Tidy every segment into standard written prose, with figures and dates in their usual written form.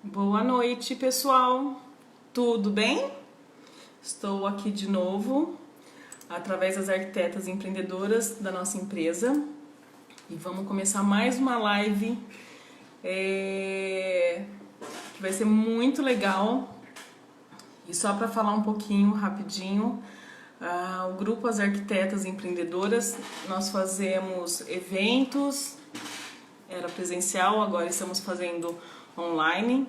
Boa noite, pessoal. Tudo bem? Estou aqui de novo, através das arquitetas empreendedoras da nossa empresa. E vamos começar mais uma live que vai ser muito legal. E só para falar um pouquinho, rapidinho, o grupo As Arquitetas Empreendedoras, nós fazemos eventos, era presencial, agora estamos fazendo online.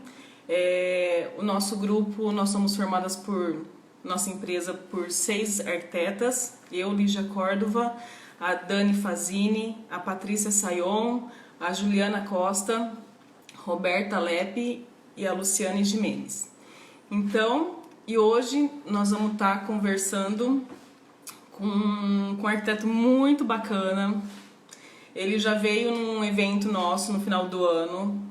O nosso grupo, nós somos formadas por, nossa empresa, por 6 arquitetas, eu, Lígia Córdova, a Dani Fazini, a Patrícia Sayon, a Juliana Costa, Roberta Lepe e a Luciane Jimenez. Então, e hoje nós vamos estar conversando com um arquiteto muito bacana. Ele já veio num evento nosso no final do ano,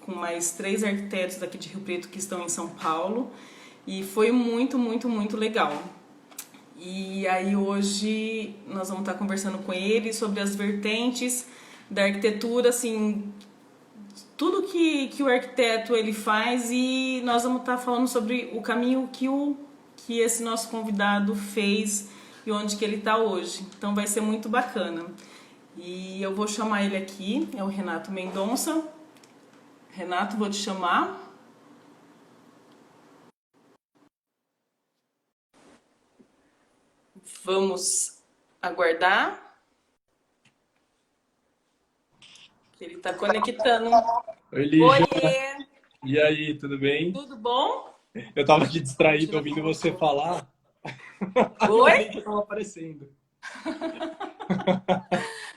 com mais 3 arquitetos daqui de Rio Preto que estão em São Paulo, e foi muito, muito, muito legal. E aí hoje nós vamos estar conversando com ele sobre as vertentes da arquitetura, assim, tudo que o arquiteto ele faz, e nós vamos estar falando sobre o caminho que esse nosso convidado fez e onde que ele está hoje. Então vai ser muito bacana. E eu vou chamar ele aqui, é o Renato Mendonça. Renato, vou te chamar. Vamos aguardar. Ele está conectando. Oi, Lígia. Oiê! E aí, tudo bem? Tudo bom? Eu tava aqui distraído ouvindo você falar. Oi? Eu tava aparecendo.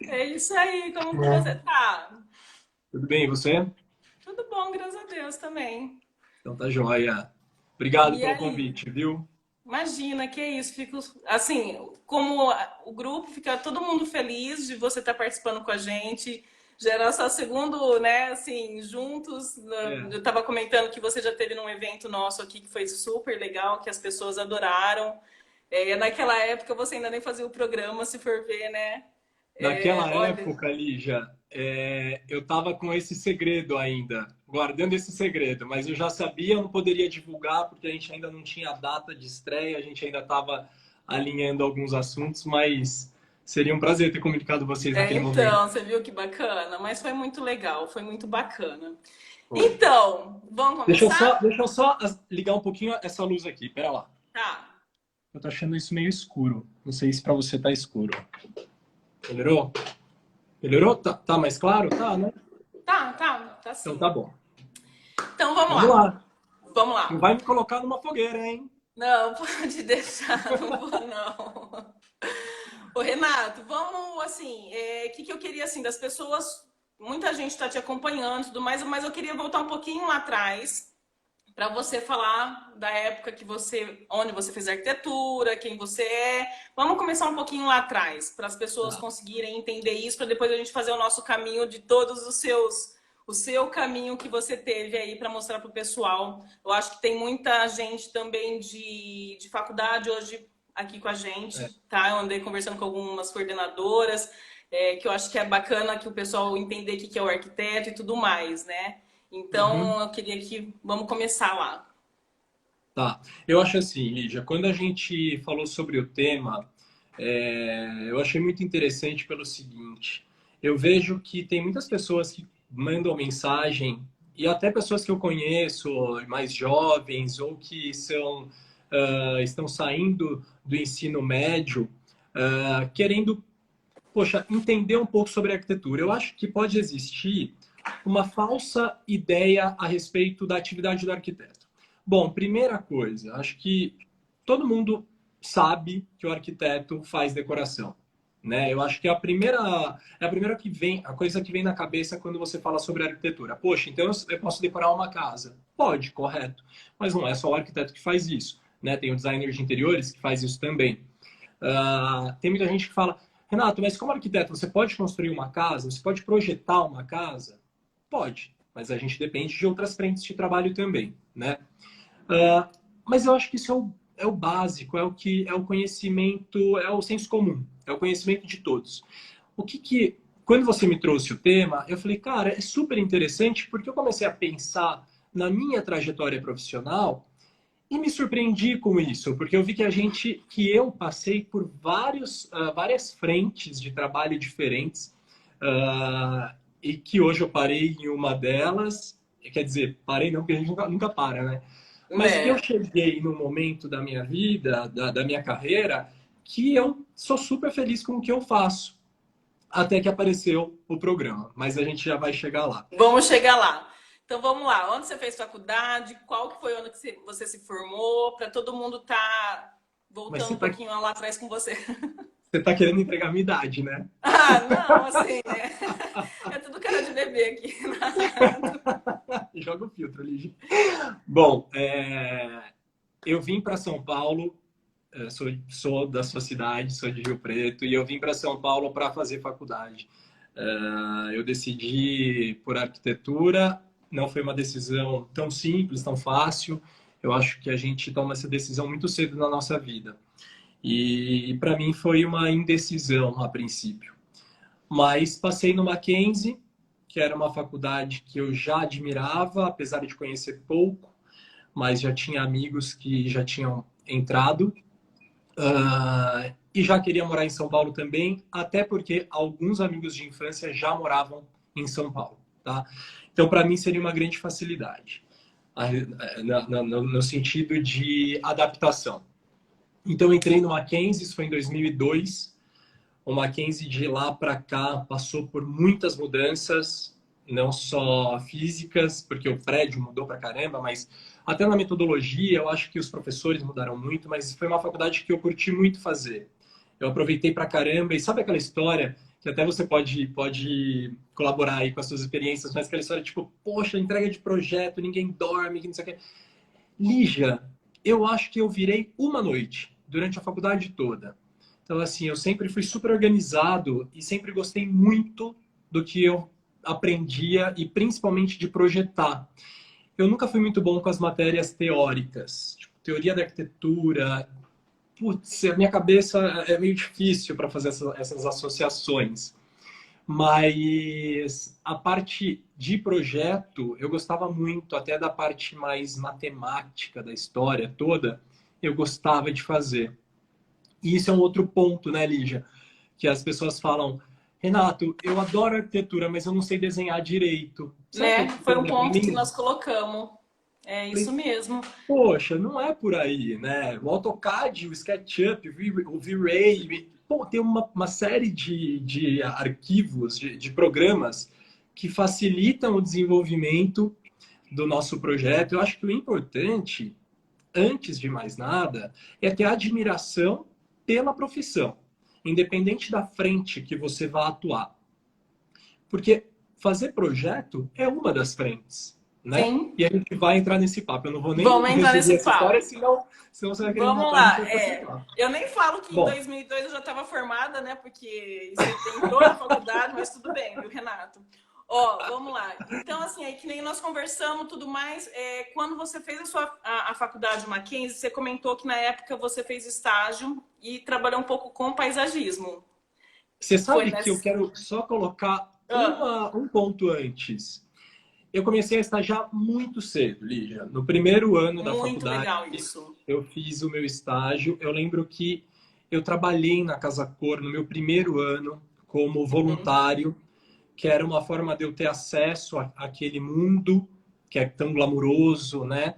É isso aí, como que você tá? Tudo bem, e você? Tudo bom, graças a Deus também. Então tá joia. Obrigado E pelo aí? convite, viu? Imagina, que é isso. Fico, assim, como o grupo, fica todo mundo feliz de você estar participando com a gente. Já era nosso segundo, né, assim, juntos. É. Eu estava comentando que você já teve num evento nosso aqui que foi super legal, que as pessoas adoraram. Naquela época você ainda nem fazia o programa, se for ver, né? Naquela Olha, época, Lígia, eu tava com esse segredo ainda, guardando esse segredo, mas eu já sabia, eu não poderia divulgar, porque a gente ainda não tinha data de estreia, a gente ainda estava alinhando alguns assuntos, mas seria um prazer ter comunicado vocês naquele momento. então, você viu que bacana, mas foi muito legal, foi muito bacana. Então, vamos começar? Deixa eu só ligar um pouquinho essa luz aqui. Pera lá. Tá. Eu tô achando isso meio escuro. Não sei se pra você tá escuro. Melhorou? Melhorou? Tá mais claro? Tá, né? Tá Então sim. tá bom. Então vamos Vamos lá. lá. Vamos Não lá. vai me colocar numa fogueira, hein? Não, pode deixar, não vou não. Ô Renato, vamos assim, que eu queria assim das pessoas, muita gente está te acompanhando e tudo mais, mas eu queria voltar um pouquinho lá atrás para você falar da época que você, onde você fez arquitetura, quem você é. Vamos começar um pouquinho lá atrás, para as pessoas Tá. conseguirem entender isso, para depois a gente fazer o nosso caminho de todos os seus, o seu caminho que você teve aí para mostrar para o pessoal. Eu acho que tem muita gente também de faculdade hoje aqui com a gente, É. tá? Eu andei conversando com algumas coordenadoras, que eu acho que é bacana que o pessoal entender o que é o arquiteto e tudo mais, né? Uhum. Então, eu queria que vamos começar lá. Tá. Eu acho assim, Lígia, quando a gente falou sobre o tema, eu achei muito interessante pelo seguinte: eu vejo que tem muitas pessoas que mandam mensagem, e até pessoas que eu conheço, mais jovens, ou que estão saindo do ensino médio, querendo, poxa, entender um pouco sobre arquitetura. Eu acho que pode existir uma falsa ideia a respeito da atividade do arquiteto. Bom, primeira coisa, acho que todo mundo sabe que o arquiteto faz decoração, né? Eu acho que é a primeira que vem, a coisa que vem na cabeça quando você fala sobre arquitetura. Poxa, então eu posso decorar uma casa? Pode, correto. Mas não é só o arquiteto que faz isso, né? Tem o designer de interiores que faz isso também. Tem muita gente que fala, Renato, mas como arquiteto, você pode construir uma casa? Você pode projetar uma casa? Pode, mas a gente depende de outras frentes de trabalho também, né? Mas eu acho que isso é o básico, é o que é o conhecimento, é o senso comum, é o conhecimento de todos. O que que quando você me trouxe o tema, eu falei, cara, é super interessante porque eu comecei a pensar na minha trajetória profissional e me surpreendi com isso, porque eu vi que eu passei por várias frentes de trabalho diferentes, e que hoje eu parei em uma delas, quer dizer, parei não, porque a gente nunca para, né? Mas eu Né? cheguei num momento da minha vida, da minha carreira, que eu sou super feliz com o que eu faço, até que apareceu o programa, mas a gente já vai chegar lá. Vamos chegar lá. Então vamos lá. Onde você fez faculdade? Qual que foi o ano que você se formou? Para todo mundo tá Mas voltando um pouquinho lá atrás com você. você tá querendo entregar a minha idade, né? Ah, não, assim, né? É tudo cara de bebê aqui. Joga o filtro ali. Bom, eu vim para São Paulo, sou da sua cidade, sou de Rio Preto, e eu vim para São Paulo para fazer faculdade. Eu decidi por arquitetura, não foi uma decisão tão simples, tão fácil. Eu acho que a gente toma essa decisão muito cedo na nossa vida. E para mim foi uma indecisão a princípio. Mas passei no Mackenzie, que era uma faculdade que eu já admirava, apesar de conhecer pouco, mas já tinha amigos que já tinham entrado. E já queria morar em São Paulo também, até porque alguns amigos de infância já moravam em São Paulo. Tá? Então, para mim, seria uma grande facilidade, no sentido de adaptação. Então, eu entrei no Mackenzie, isso foi em 2002. O Mackenzie, de lá para cá, passou por muitas mudanças, não só físicas, porque o prédio mudou para caramba, mas até na metodologia, eu acho que os professores mudaram muito, mas foi uma faculdade que eu curti muito fazer. Eu aproveitei para caramba, e sabe aquela história que até você pode colaborar aí com as suas experiências, mas aquela história tipo, poxa, entrega de projeto, ninguém dorme, que não sei o quê. Lígia, eu acho que eu virei uma noite durante a faculdade toda. Então, assim, eu sempre fui super organizado e sempre gostei muito do que eu aprendia e principalmente de projetar. Eu nunca fui muito bom com as matérias teóricas, tipo, teoria da arquitetura. Putz, a minha cabeça é meio difícil para fazer essas associações. Mas a parte de projeto, eu gostava muito, até da parte mais matemática da história toda, eu gostava de fazer. E isso é um outro ponto, né, Lígia? Que as pessoas falam, Renato, eu adoro arquitetura, mas eu não sei desenhar direito. Será que é Né? Foi um problema ponto que mim? nós colocamos. É isso Falei, mesmo. poxa, não é por aí, né? O AutoCAD, o SketchUp, o V-Ray, pô, tem uma série de arquivos, de programas que facilitam o desenvolvimento do nosso projeto. Eu acho que o importante, antes de mais nada, é ter admiração pela profissão, independente da frente que você vá atuar. Porque fazer projeto é uma das frentes, né? Sim. E a gente vai entrar nesse papo. Eu não vou nem Vamos entrar resumir nesse essa história, papo. senão você vai querer Vamos matar a gente lá. para esse papo. Eu nem falo que em Bom, 2002 eu já estava formada, né? Porque você entrou na faculdade, mas tudo bem, viu, Renato? Ó, vamos lá. Então, assim, aí que nem nós conversamos tudo mais, quando você fez a faculdade Mackenzie, você comentou que na época você fez estágio e trabalhou um pouco com paisagismo. você Foi sabe que eu nessa. quero só colocar Ah, um ponto antes. Eu comecei a estagiar muito cedo, Lígia. No primeiro ano da muito faculdade, legal isso. eu fiz o meu estágio. Eu lembro que eu trabalhei na Casa Cor no meu primeiro ano como Uhum. voluntário, que era uma forma de eu ter acesso àquele mundo que é tão glamuroso, né?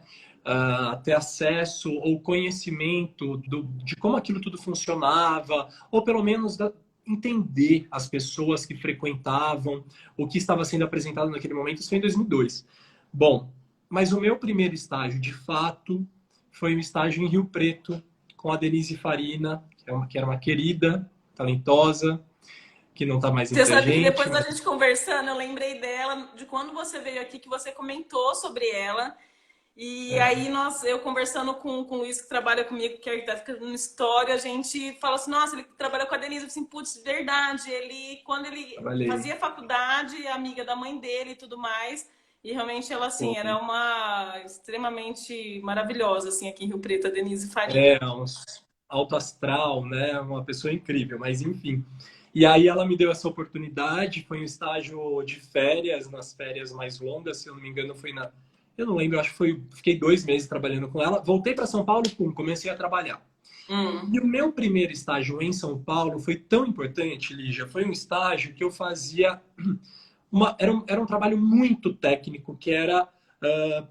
Ter acesso ou conhecimento de como aquilo tudo funcionava, ou pelo menos entender as pessoas que frequentavam, o que estava sendo apresentado naquele momento. Isso foi em 2002. Bom, mas o meu primeiro estágio, de fato, foi um estágio em Rio Preto, com a Denise Farina, que era uma querida, talentosa, que não está mais Você entre a sabe que gente, depois da mas gente conversando, eu lembrei dela, de quando você veio aqui, que você comentou sobre ela. E aí eu conversando com o Luiz, que trabalha comigo, que é arquiteto no História, a gente falou assim, nossa, ele trabalhou com a Denise, eu falei assim, putz, verdade, quando ele trabalhei. fazia faculdade, amiga da mãe dele e tudo mais, e realmente ela, assim, era uma extremamente maravilhosa, assim, aqui em Rio Preto, a Denise Farina. É, um alto astral, né? Uma pessoa incrível, mas enfim. E aí ela me deu essa oportunidade, foi um estágio de férias, nas férias mais longas, se eu não me engano, foi na... Eu não lembro, acho que foi... Fiquei 2 meses trabalhando com ela. Voltei para São Paulo, pum, comecei a trabalhar. E o meu primeiro estágio em São Paulo foi tão importante, Lígia. Foi um estágio que eu fazia... Era um trabalho muito técnico, que era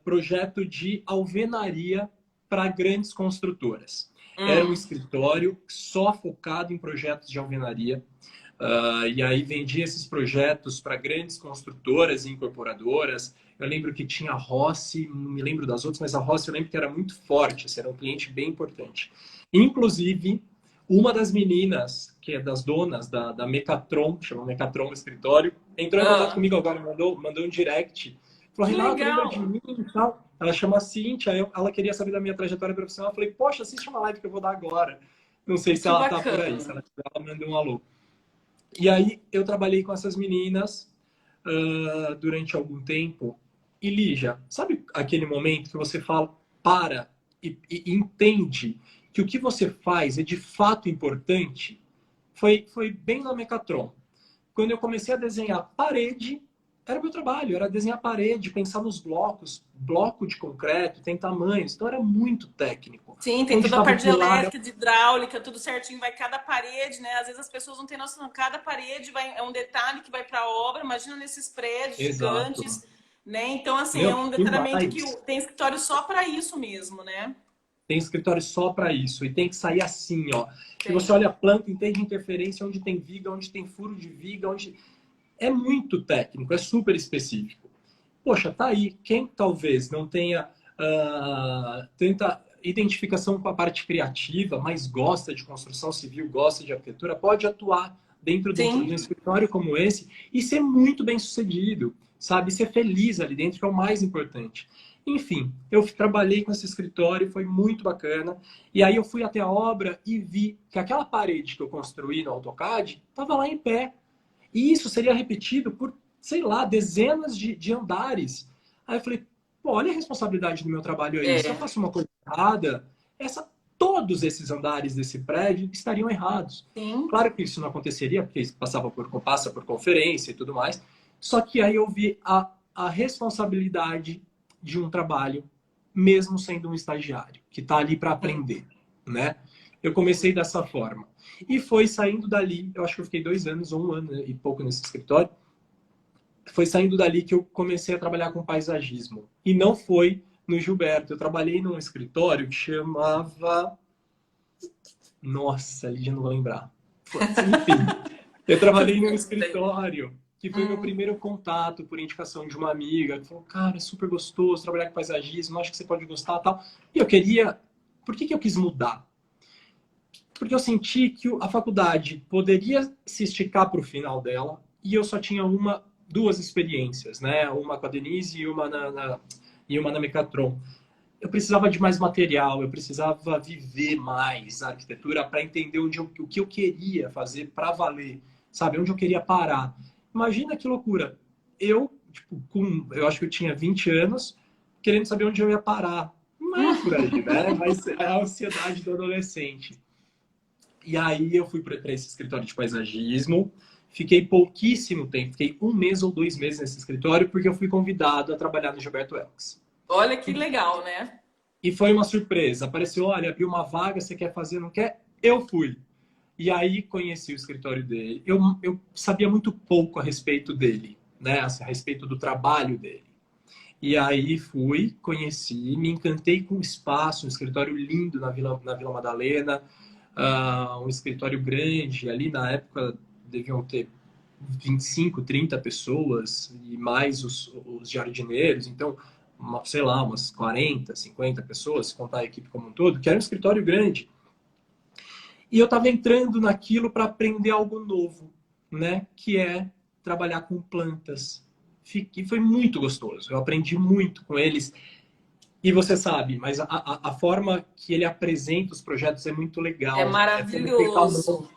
projeto de alvenaria para grandes construtoras. Era um escritório só focado em projetos de alvenaria. E aí vendia esses projetos para grandes construtoras e incorporadoras. Eu lembro que tinha a Rossi, não me lembro das outras, mas a Rossi eu lembro que era muito forte, assim, era um cliente bem importante. Inclusive, uma das meninas, que é das donas da Mecatron, chama Mecatron no escritório, entrou em contato Ah, comigo agora, mandou um direct. Falou, que Renato, lembra de legal! mim e tal? Ela chama Cíntia, ela queria saber da minha trajetória profissional. Eu falei, poxa, assiste uma live que eu vou dar agora. Não sei se Que ela tá por aí, se bacana! ela manda um alô. E aí eu trabalhei com essas meninas durante algum tempo. E Lígia, sabe aquele momento que você fala, para e entende que o que você faz é de fato importante? Foi bem na Mecatron. Quando eu comecei a desenhar parede, era o meu trabalho, era desenhar parede, pensar nos blocos, bloco de concreto, tem tamanhos, então era muito técnico. Sim, tem Onde toda a estava o parte de pilar? elétrica, de hidráulica, tudo certinho, vai cada parede, né? Às vezes as pessoas não têm noção, cada parede é um detalhe que vai para a obra, imagina nesses prédios Exato. gigantes, né? Então, assim, é Meu, um detalhamento que demais. tem escritório só para isso mesmo, né? Tem escritório só para isso. E tem que sair assim, ó. Que você Tem. olha a planta, entende interferência, onde tem viga, onde tem furo de viga, onde. É muito técnico, é super específico. Poxa, tá aí. Quem talvez não tenha tanta identificação com a parte criativa, mas gosta de construção civil, gosta de arquitetura, pode atuar dentro de um Sim. escritório como esse e ser muito bem sucedido, sabe? Ser feliz ali dentro, que é o mais importante. Enfim, eu trabalhei com esse escritório, foi muito bacana. E aí eu fui até a obra e vi que aquela parede que eu construí no AutoCAD estava lá em pé. E isso seria repetido por, sei lá, dezenas de andares. Aí eu falei, pô, olha a responsabilidade do meu trabalho aí. Se eu É. faço uma coisa errada, todos esses andares desse prédio estariam errados. Sim. Claro que isso não aconteceria, porque isso passa por conferência e tudo mais. Só que aí eu vi a responsabilidade de um trabalho, mesmo sendo um estagiário, que está ali para Sim. aprender, né? Eu comecei dessa forma. E foi saindo dali, eu acho que eu fiquei 2 anos ou 1 ano e pouco nesse escritório, foi saindo dali que eu comecei a trabalhar com paisagismo. E não foi no Gilberto. Eu trabalhei num escritório que chamava... Nossa, ali já não vou lembrar. Enfim, eu Tudo trabalhei num bem. escritório que foi meu primeiro contato por indicação de uma amiga que falou, cara, é super gostoso trabalhar com paisagismo, acho que você pode gostar e tal. E eu queria... Por que eu quis mudar? Porque eu senti que a faculdade poderia se esticar para o final dela e eu só tinha duas experiências, né? Uma com a Denise e uma na Mecatron. Eu precisava de mais material, eu precisava viver mais a arquitetura para entender o que eu queria fazer para valer, sabe? Onde eu queria parar. Imagina que loucura. Tipo, eu acho que eu tinha 20 anos, querendo saber onde eu ia parar. Não é por aí, né? Mas é a ansiedade do adolescente. E aí eu fui para esse escritório de paisagismo, fiquei pouquíssimo tempo, fiquei 1 mês ou 2 meses nesse escritório, porque eu fui convidado a trabalhar no Gilberto Elks. Olha que legal, né? E foi uma surpresa. Apareceu, olha, abriu uma vaga, você quer fazer, não quer? Eu fui. E aí conheci o escritório dele. Eu sabia muito pouco a respeito dele, né? Assim, a respeito do trabalho dele. E aí fui, conheci, me encantei com o espaço, um escritório lindo na Vila Madalena, um escritório grande. Ali na época deviam ter 25, 30 pessoas e mais os jardineiros. Então, sei lá, umas 40, 50 pessoas, se contar a equipe como um todo, que era um escritório grande. E eu estava entrando naquilo para aprender algo novo, né? Que é trabalhar com plantas. E foi muito gostoso. Eu aprendi muito com eles. E você sabe, mas a forma que ele apresenta os projetos é muito É legal. É tudo feito à mão. maravilhoso.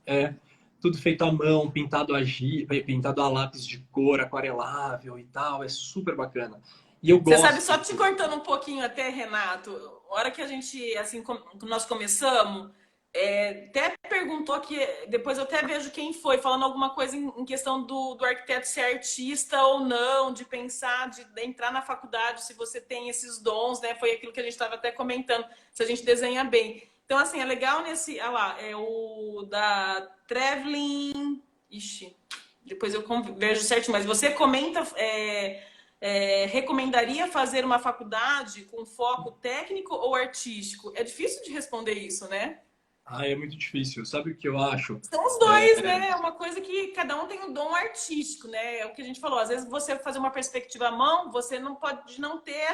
É tudo feito à mão, pintado a lápis de cor, aquarelável e tal. É super bacana. E eu Você sabe, gosto. só te cortando um pouquinho até, Renato, a hora que a gente, assim, nós começamos, até perguntou que depois eu até vejo quem foi, falando alguma coisa em questão do arquiteto ser artista ou não, de pensar, de entrar na faculdade, se você tem esses dons, né? Foi aquilo que a gente estava até comentando, se a gente desenha bem. Então, assim, é legal nesse. Ah lá, é o da Traveling. Ixi, depois eu vejo certinho, mas você comenta. Recomendaria fazer uma faculdade com foco técnico ou artístico? É difícil de responder isso, né? Ah, é muito difícil. Sabe o que eu acho? São os dois, né? É uma coisa que cada um tem um dom artístico, né? É o que a gente falou. Às vezes você fazer uma perspectiva à mão, você não pode não ter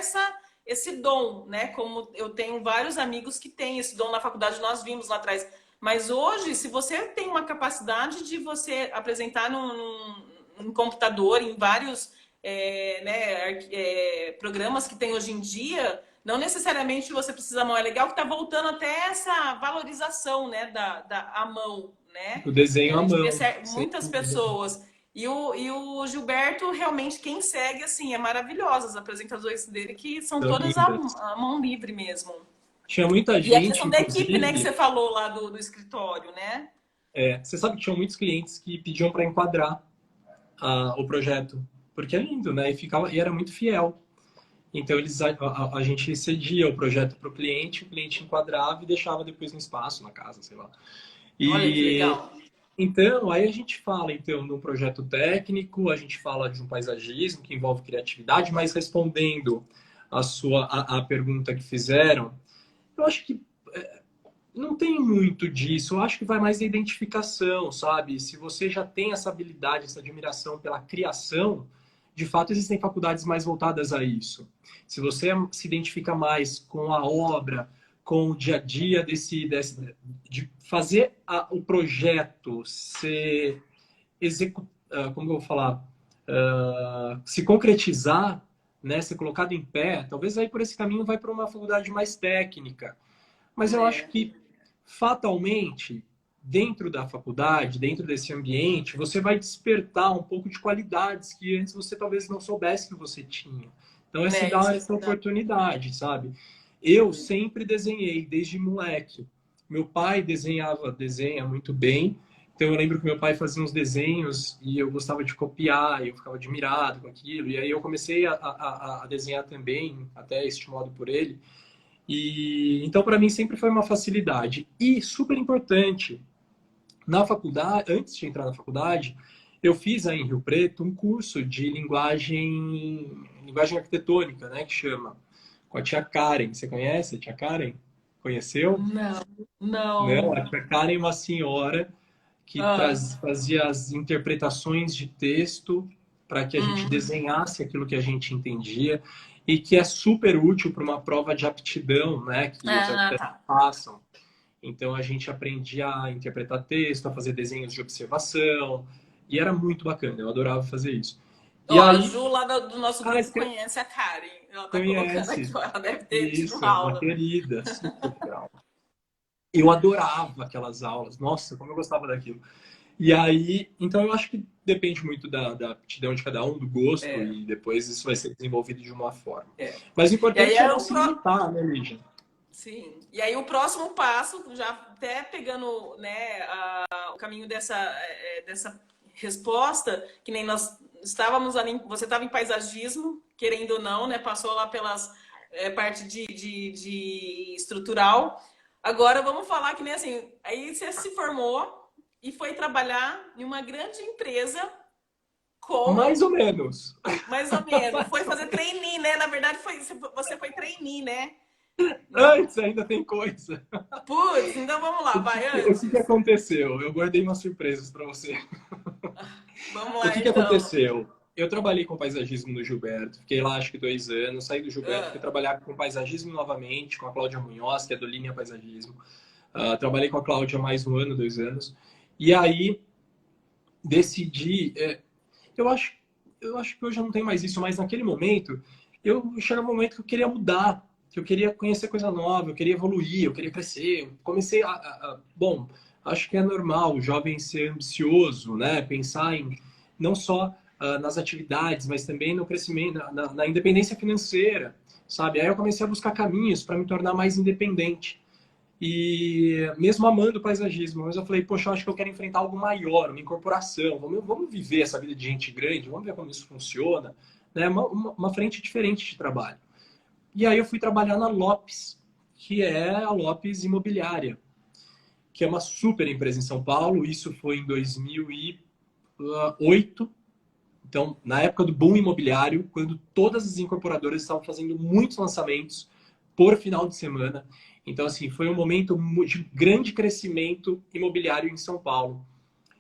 esse dom, né? Como eu tenho vários amigos que têm esse dom na faculdade, nós vimos lá atrás. Mas hoje, se você tem uma capacidade de você apresentar num computador, em vários programas que tem hoje em dia, não necessariamente você precisa da mão. É legal que está voltando até essa valorização, né, a mão, né? O desenho A à gente vê mão, sem muitas dúvida. pessoas. E o Gilberto, realmente, quem segue, assim, é maravilhoso. As apresentações dele que são São todas à lindas. mão livre mesmo. Tinha muita E a gente, questão da equipe, né, que você inclusive, falou lá do escritório, né? você sabe que tinham muitos clientes que pediam para enquadrar o projeto, porque é lindo, né? E era muito fiel. Então a gente cedia o projeto para o cliente enquadrava e deixava depois no espaço, na casa, sei lá. Olha que E legal. então aí a gente fala então de um projeto técnico, a gente fala de um paisagismo que envolve criatividade, mas respondendo a pergunta que fizeram, eu acho que não tem muito disso. Eu acho que vai mais da identificação, sabe? Se você já tem essa habilidade, essa admiração pela criação, de fato existem faculdades mais voltadas a isso. Se você se identifica mais com a obra, com o dia a dia de fazer o projeto ser executar, como eu vou falar, se concretizar, né, ser colocado em pé, talvez aí por esse caminho vai para uma faculdade mais técnica. Mas eu acho É, que fatalmente, dentro da faculdade, dentro desse ambiente, você vai despertar um pouco de qualidades que antes você talvez não soubesse que você tinha. Então, é se isso dar é essa verdade. oportunidade, sabe? Eu sempre desenhei, desde moleque. Meu pai desenha muito bem. Então, eu lembro que meu pai fazia uns desenhos e eu gostava de copiar, e eu ficava admirado com aquilo. E aí eu comecei a desenhar também, até estimulado por ele. E então para mim sempre foi uma facilidade e super importante. Na faculdade, antes de entrar na faculdade, eu fiz aí em Rio Preto um curso de linguagem arquitetônica, né, que chama, com a tia Karen. Você conhece a tia Karen? Conheceu? Não, Não, não. a tia Karen é uma senhora que Ah, fazia as interpretações de texto para que a gente hum, desenhasse aquilo que a gente entendia e que é super útil para uma prova de aptidão, né, que os arquitetos tá. passam. Então a gente aprendia a interpretar texto, a fazer desenhos de observação e era muito bacana. Eu adorava fazer isso. Ó, E a aí, Ju lá do nosso ah, grupo conhece a Karen. Ela tá colocando aqui, conhece ó, ela deve ter tido isso, é uma aula. querida, super legal. Eu adorava aquelas aulas. Nossa, como eu gostava daquilo. E aí, então eu acho que depende muito da aptidão de cada um, do gosto, É, e depois isso vai ser desenvolvido de uma forma. é. Mas o E aí importante é é não se limitar, né, Lígia? sim. E aí o próximo passo, já até pegando, né, o caminho dessa resposta, que nem nós estávamos ali, você estava em paisagismo, querendo ou não, né, passou lá pelas parte de estrutural. Agora vamos falar que nem assim, aí você se formou e foi trabalhar em uma grande empresa Mais como ou menos. mais ou menos, foi Mais ou fazer menos. trainee, né? Na verdade você foi trainee, né? Não. Antes ainda tem coisa. Putz, então vamos lá, vai O que antes. aconteceu? Eu guardei umas surpresas para você. Vamos O lá que então. aconteceu? Eu trabalhei com paisagismo no Gilberto, fiquei lá acho que 2 anos, saí do Gilberto, fui Ah, trabalhar com paisagismo novamente, com a Cláudia Munhoz, que é do Linha Paisagismo. Trabalhei com a Cláudia mais 1 ano, 2 anos. E aí decidi. Eu acho que hoje eu não tenho mais isso, mas naquele momento, chegava um momento que eu queria mudar, que eu queria conhecer coisa nova, eu queria evoluir, eu queria crescer. Eu comecei bom, acho que é normal o jovem ser ambicioso, né? Pensar em não só nas atividades, mas também no crescimento, na independência financeira, sabe? Aí eu comecei a buscar caminhos para me tornar mais independente. E mesmo amando o paisagismo, mas eu falei, poxa, eu acho que eu quero enfrentar algo maior, uma incorporação, vamos viver essa vida de gente grande, vamos ver como isso funciona, né? Uma frente diferente de trabalho. E aí eu fui trabalhar na Lopes, que é a Lopes Imobiliária, que é uma super empresa em São Paulo. Isso foi em 2008. Então, na época do boom imobiliário, quando todas as incorporadoras estavam fazendo muitos lançamentos por final de semana. Então, assim, foi um momento de grande crescimento imobiliário em São Paulo.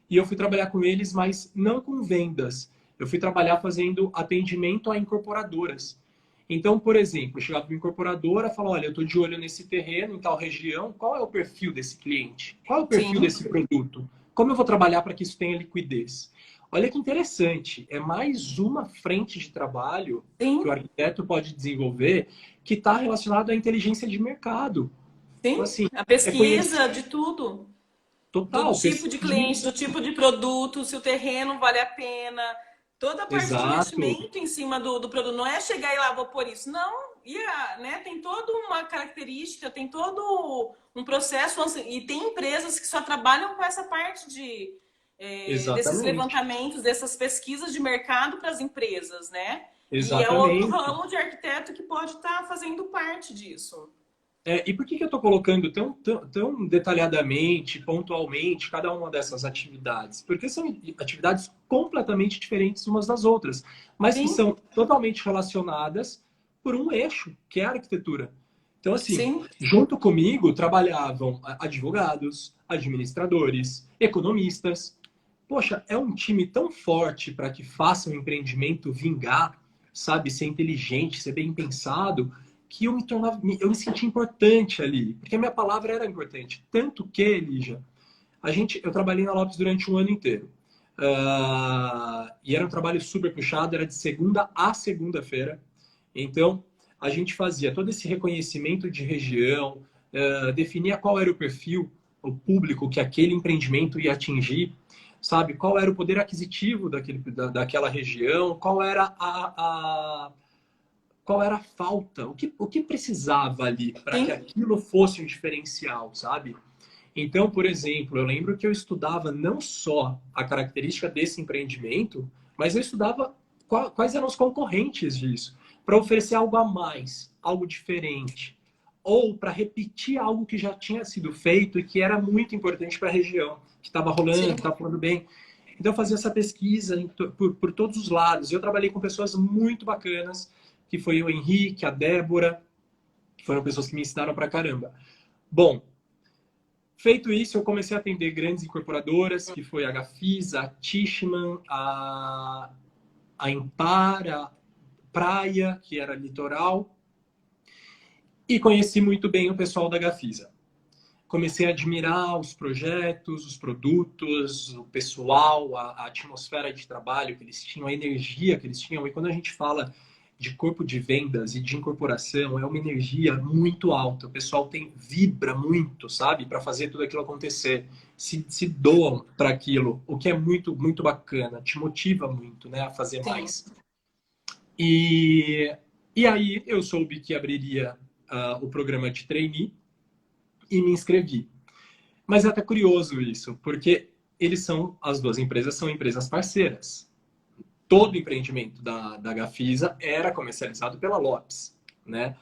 E eu fui trabalhar com eles, mas não com vendas. Eu fui trabalhar fazendo atendimento a incorporadoras. Então, por exemplo, eu chegava uma incorporadora e falava, olha, eu estou de olho nesse terreno, em tal região, qual é o perfil desse cliente? Qual é o perfil Sim, desse produto? Como eu vou trabalhar para que isso tenha liquidez? Olha que interessante, é mais uma frente de trabalho que o sim, arquiteto pode desenvolver que está relacionado à inteligência de mercado. Então, sim. assim, A é conhecer pesquisa de tudo. Do total, tipo de cliente, pesquisa. do tipo de produto, se o terreno vale a pena, toda a parte de Exato, investimento em cima do produto. Não é chegar e lá, vou por isso. Não, né, tem toda uma característica, tem todo um processo, e tem empresas que só trabalham com essa parte desses exatamente, levantamentos, dessas pesquisas de mercado para as empresas, né? E é outro exatamente. ramo de arquiteto que pode estar fazendo parte disso. E por que eu estou colocando tão detalhadamente, pontualmente, cada uma dessas atividades? Porque são atividades completamente diferentes umas das outras, mas que Sim, são totalmente relacionadas por um eixo, que é a arquitetura. Então, assim, sim, junto comigo trabalhavam advogados, administradores, economistas. Poxa, é um time tão forte para que faça um empreendimento vingar, sabe, ser inteligente, ser bem pensado, que eu me senti importante ali, porque a minha palavra era importante. Tanto que, Lígia, eu trabalhei na Lopes durante um ano inteiro. E era um trabalho super puxado, era de segunda a segunda-feira. Então, a gente fazia todo esse reconhecimento de região, definia qual era o perfil, o público que aquele empreendimento ia atingir, sabe? Qual era o poder aquisitivo daquela região, qual era a falta, o que precisava ali para que sim, aquilo fosse um diferencial, sabe? Então, por exemplo, eu lembro que eu estudava não só a característica desse empreendimento, mas eu estudava quais eram os concorrentes disso, para oferecer algo a mais, algo diferente, ou para repetir algo que já tinha sido feito e que era muito importante para a região, que estava rolando, que sim. estava falando bem. Então, eu fazia essa pesquisa por todos os lados. Eu trabalhei com pessoas muito bacanas, que foi o Henrique, a Débora, que foram pessoas que me ensinaram pra caramba. Bom, feito isso, eu comecei a atender grandes incorporadoras, que foi a Gafisa, a Tishman, a Impar, a Praia, que era litoral, e conheci muito bem o pessoal da Gafisa. Comecei a admirar os projetos, os produtos, o pessoal, a atmosfera de trabalho que eles tinham, a energia que eles tinham. E quando a gente fala de corpo de vendas e de incorporação, é uma energia muito alta. O pessoal vibra muito, sabe, para fazer tudo aquilo acontecer. Se doam para aquilo, o que é muito, muito bacana, te motiva muito, né, a fazer Sim. mais. E, e aí eu soube que abriria o programa de trainee e me inscrevi. Mas é até curioso isso, porque as duas empresas são empresas parceiras. Todo empreendimento da Gafisa era comercializado pela Lopes, né?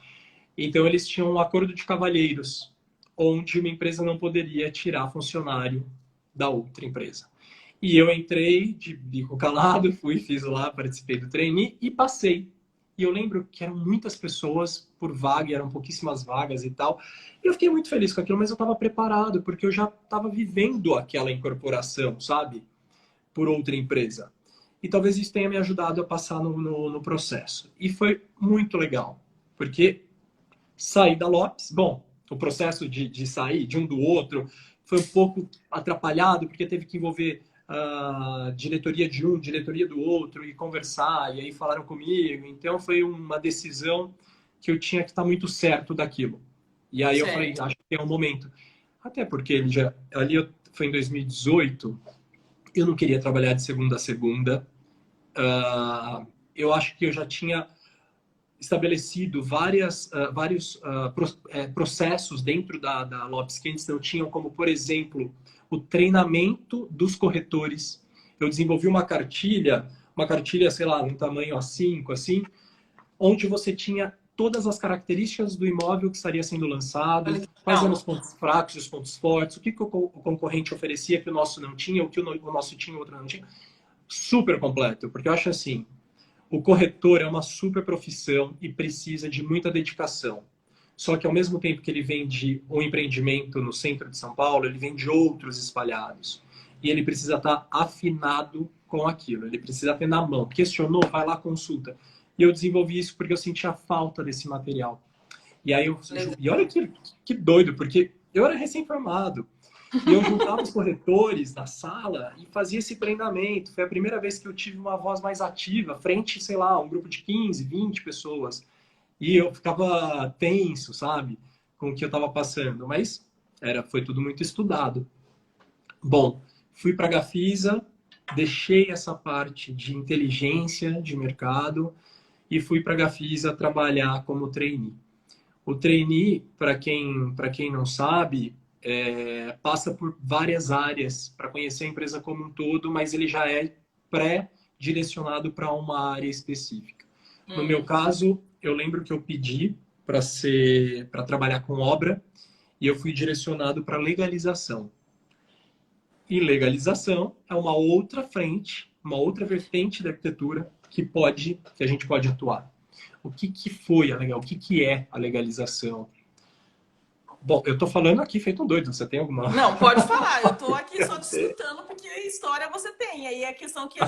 Então eles tinham um acordo de cavalheiros, onde uma empresa não poderia tirar funcionário da outra empresa. E eu entrei de bico calado, fiz lá, participei do trainee e passei. E eu lembro que eram muitas pessoas por vaga, eram pouquíssimas vagas e tal. E eu fiquei muito feliz com aquilo, mas eu estava preparado, porque eu já estava vivendo aquela incorporação, sabe? Por outra empresa. E talvez isso tenha me ajudado a passar no processo. E foi muito legal, porque saí da Lopes, bom, o processo de sair de um do outro foi um pouco atrapalhado, porque teve que envolver a diretoria de um, diretoria do outro, e conversar, e aí falaram comigo. Então foi uma decisão que eu tinha que estar muito certo daquilo. E aí eu falei, Certo. acho que é o momento. Até porque foi em 2018, eu não queria trabalhar de segunda a segunda. Eu acho que eu já tinha estabelecido vários processos dentro da Lopes que antes não tinham, como, por exemplo, o treinamento dos corretores. Eu desenvolvi uma cartilha, sei lá, no tamanho A5, assim, onde você tinha todas as características do imóvel que estaria sendo lançado, quais eram os pontos fracos e os pontos fortes, o que o concorrente oferecia que o nosso não tinha, o que o nosso tinha e o outro não tinha. Super completo, porque eu acho assim, o corretor é uma super profissão e precisa de muita dedicação. Só que ao mesmo tempo que ele vende um empreendimento no centro de São Paulo, ele vende outros espalhados. E ele precisa estar afinado com aquilo, ele precisa ter na mão. Questionou, vai lá, consulta. E eu desenvolvi isso porque eu sentia falta desse material. E olha que doido, porque eu era recém-formado. E eu juntava os corretores na sala e fazia esse treinamento. Foi a primeira vez que eu tive uma voz mais ativa, frente, sei lá, a um grupo de 15, 20 pessoas. E eu ficava tenso, sabe? Com o que eu estava passando. Mas foi tudo muito estudado. Bom, fui para a Gafisa, deixei essa parte de inteligência de mercado e fui para a Gafisa trabalhar como trainee. O trainee, para quem não sabe, passa por várias áreas para conhecer a empresa como um todo, mas ele já é pré-direcionado para uma área específica. No meu caso, eu lembro que eu pedi para trabalhar com obra e eu fui direcionado para legalização. E legalização é uma outra frente, uma outra vertente da arquitetura que a gente pode atuar. O que foi o que é a legalização? Bom, eu tô falando aqui feito um doido. Você tem alguma... Não, pode falar. Eu tô aqui só desfrutando porque a história você tem. Aí é a questão que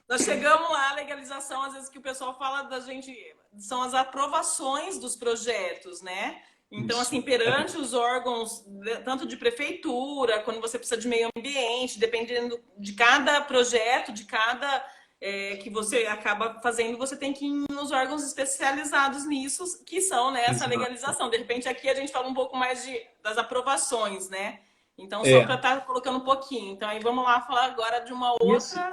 nós chegamos lá, a legalização, às vezes que o pessoal fala da gente, são as aprovações dos projetos, né? Então, assim, perante os órgãos, tanto de prefeitura, quando você precisa de meio ambiente, dependendo de cada projeto, de cada que você acaba fazendo, você tem que ir nos órgãos especializados nisso, que são, né, essa legalização. De repente, aqui a gente fala um pouco mais das aprovações, né? Então, só para estar colocando um pouquinho. Então, aí vamos lá falar agora de uma outra...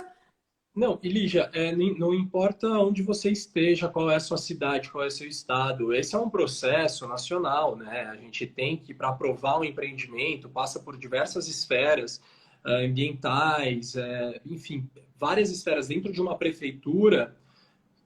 Não, e Lígia, não importa onde você esteja, qual é a sua cidade, qual é o seu estado, esse é um processo nacional, né? A gente tem que, para aprovar um empreendimento, passa por diversas esferas ambientais, enfim, várias esferas dentro de uma prefeitura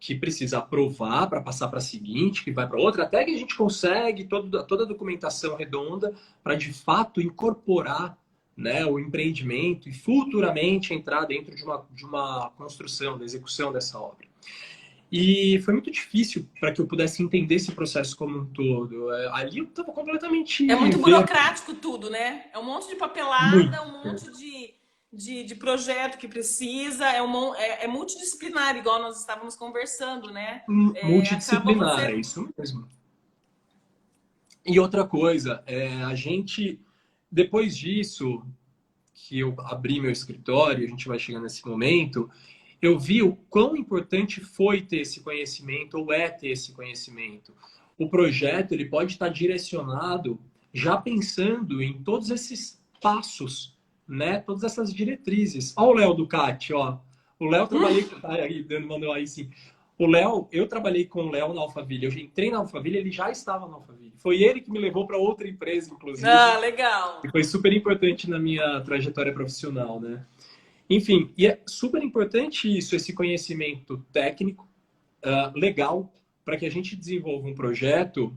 que precisa aprovar para passar para a seguinte, que vai para outra, até que a gente consegue toda a documentação redonda para, de fato, incorporar, né, o empreendimento e futuramente entrar dentro de uma construção, da execução dessa obra. E foi muito difícil para que eu pudesse entender esse processo como um todo. Ali eu estava completamente... É muito burocrático tudo, né? É um monte de papelada, um monte de projeto que precisa, é multidisciplinar, igual nós estávamos conversando, né? Multidisciplinar, é isso mesmo. E outra coisa, a gente... Depois disso, que eu abri meu escritório, a gente vai chegar nesse momento, eu vi o quão importante foi ter esse conhecimento, ou ter esse conhecimento. O projeto ele pode estar direcionado já pensando em todos esses passos, né? Todas essas diretrizes. Olha o Léo Ducati, ó. O Léo trabalhei com... aí, mandou aí sim. O Léo, eu trabalhei com o Léo na Alphaville. Eu entrei na Alphaville, ele já estava na Alphaville. Foi ele que me levou para outra empresa, inclusive. Ah, legal. E foi super importante na minha trajetória profissional, né? Enfim, e é super importante isso, esse conhecimento técnico, legal, para que a gente desenvolva um projeto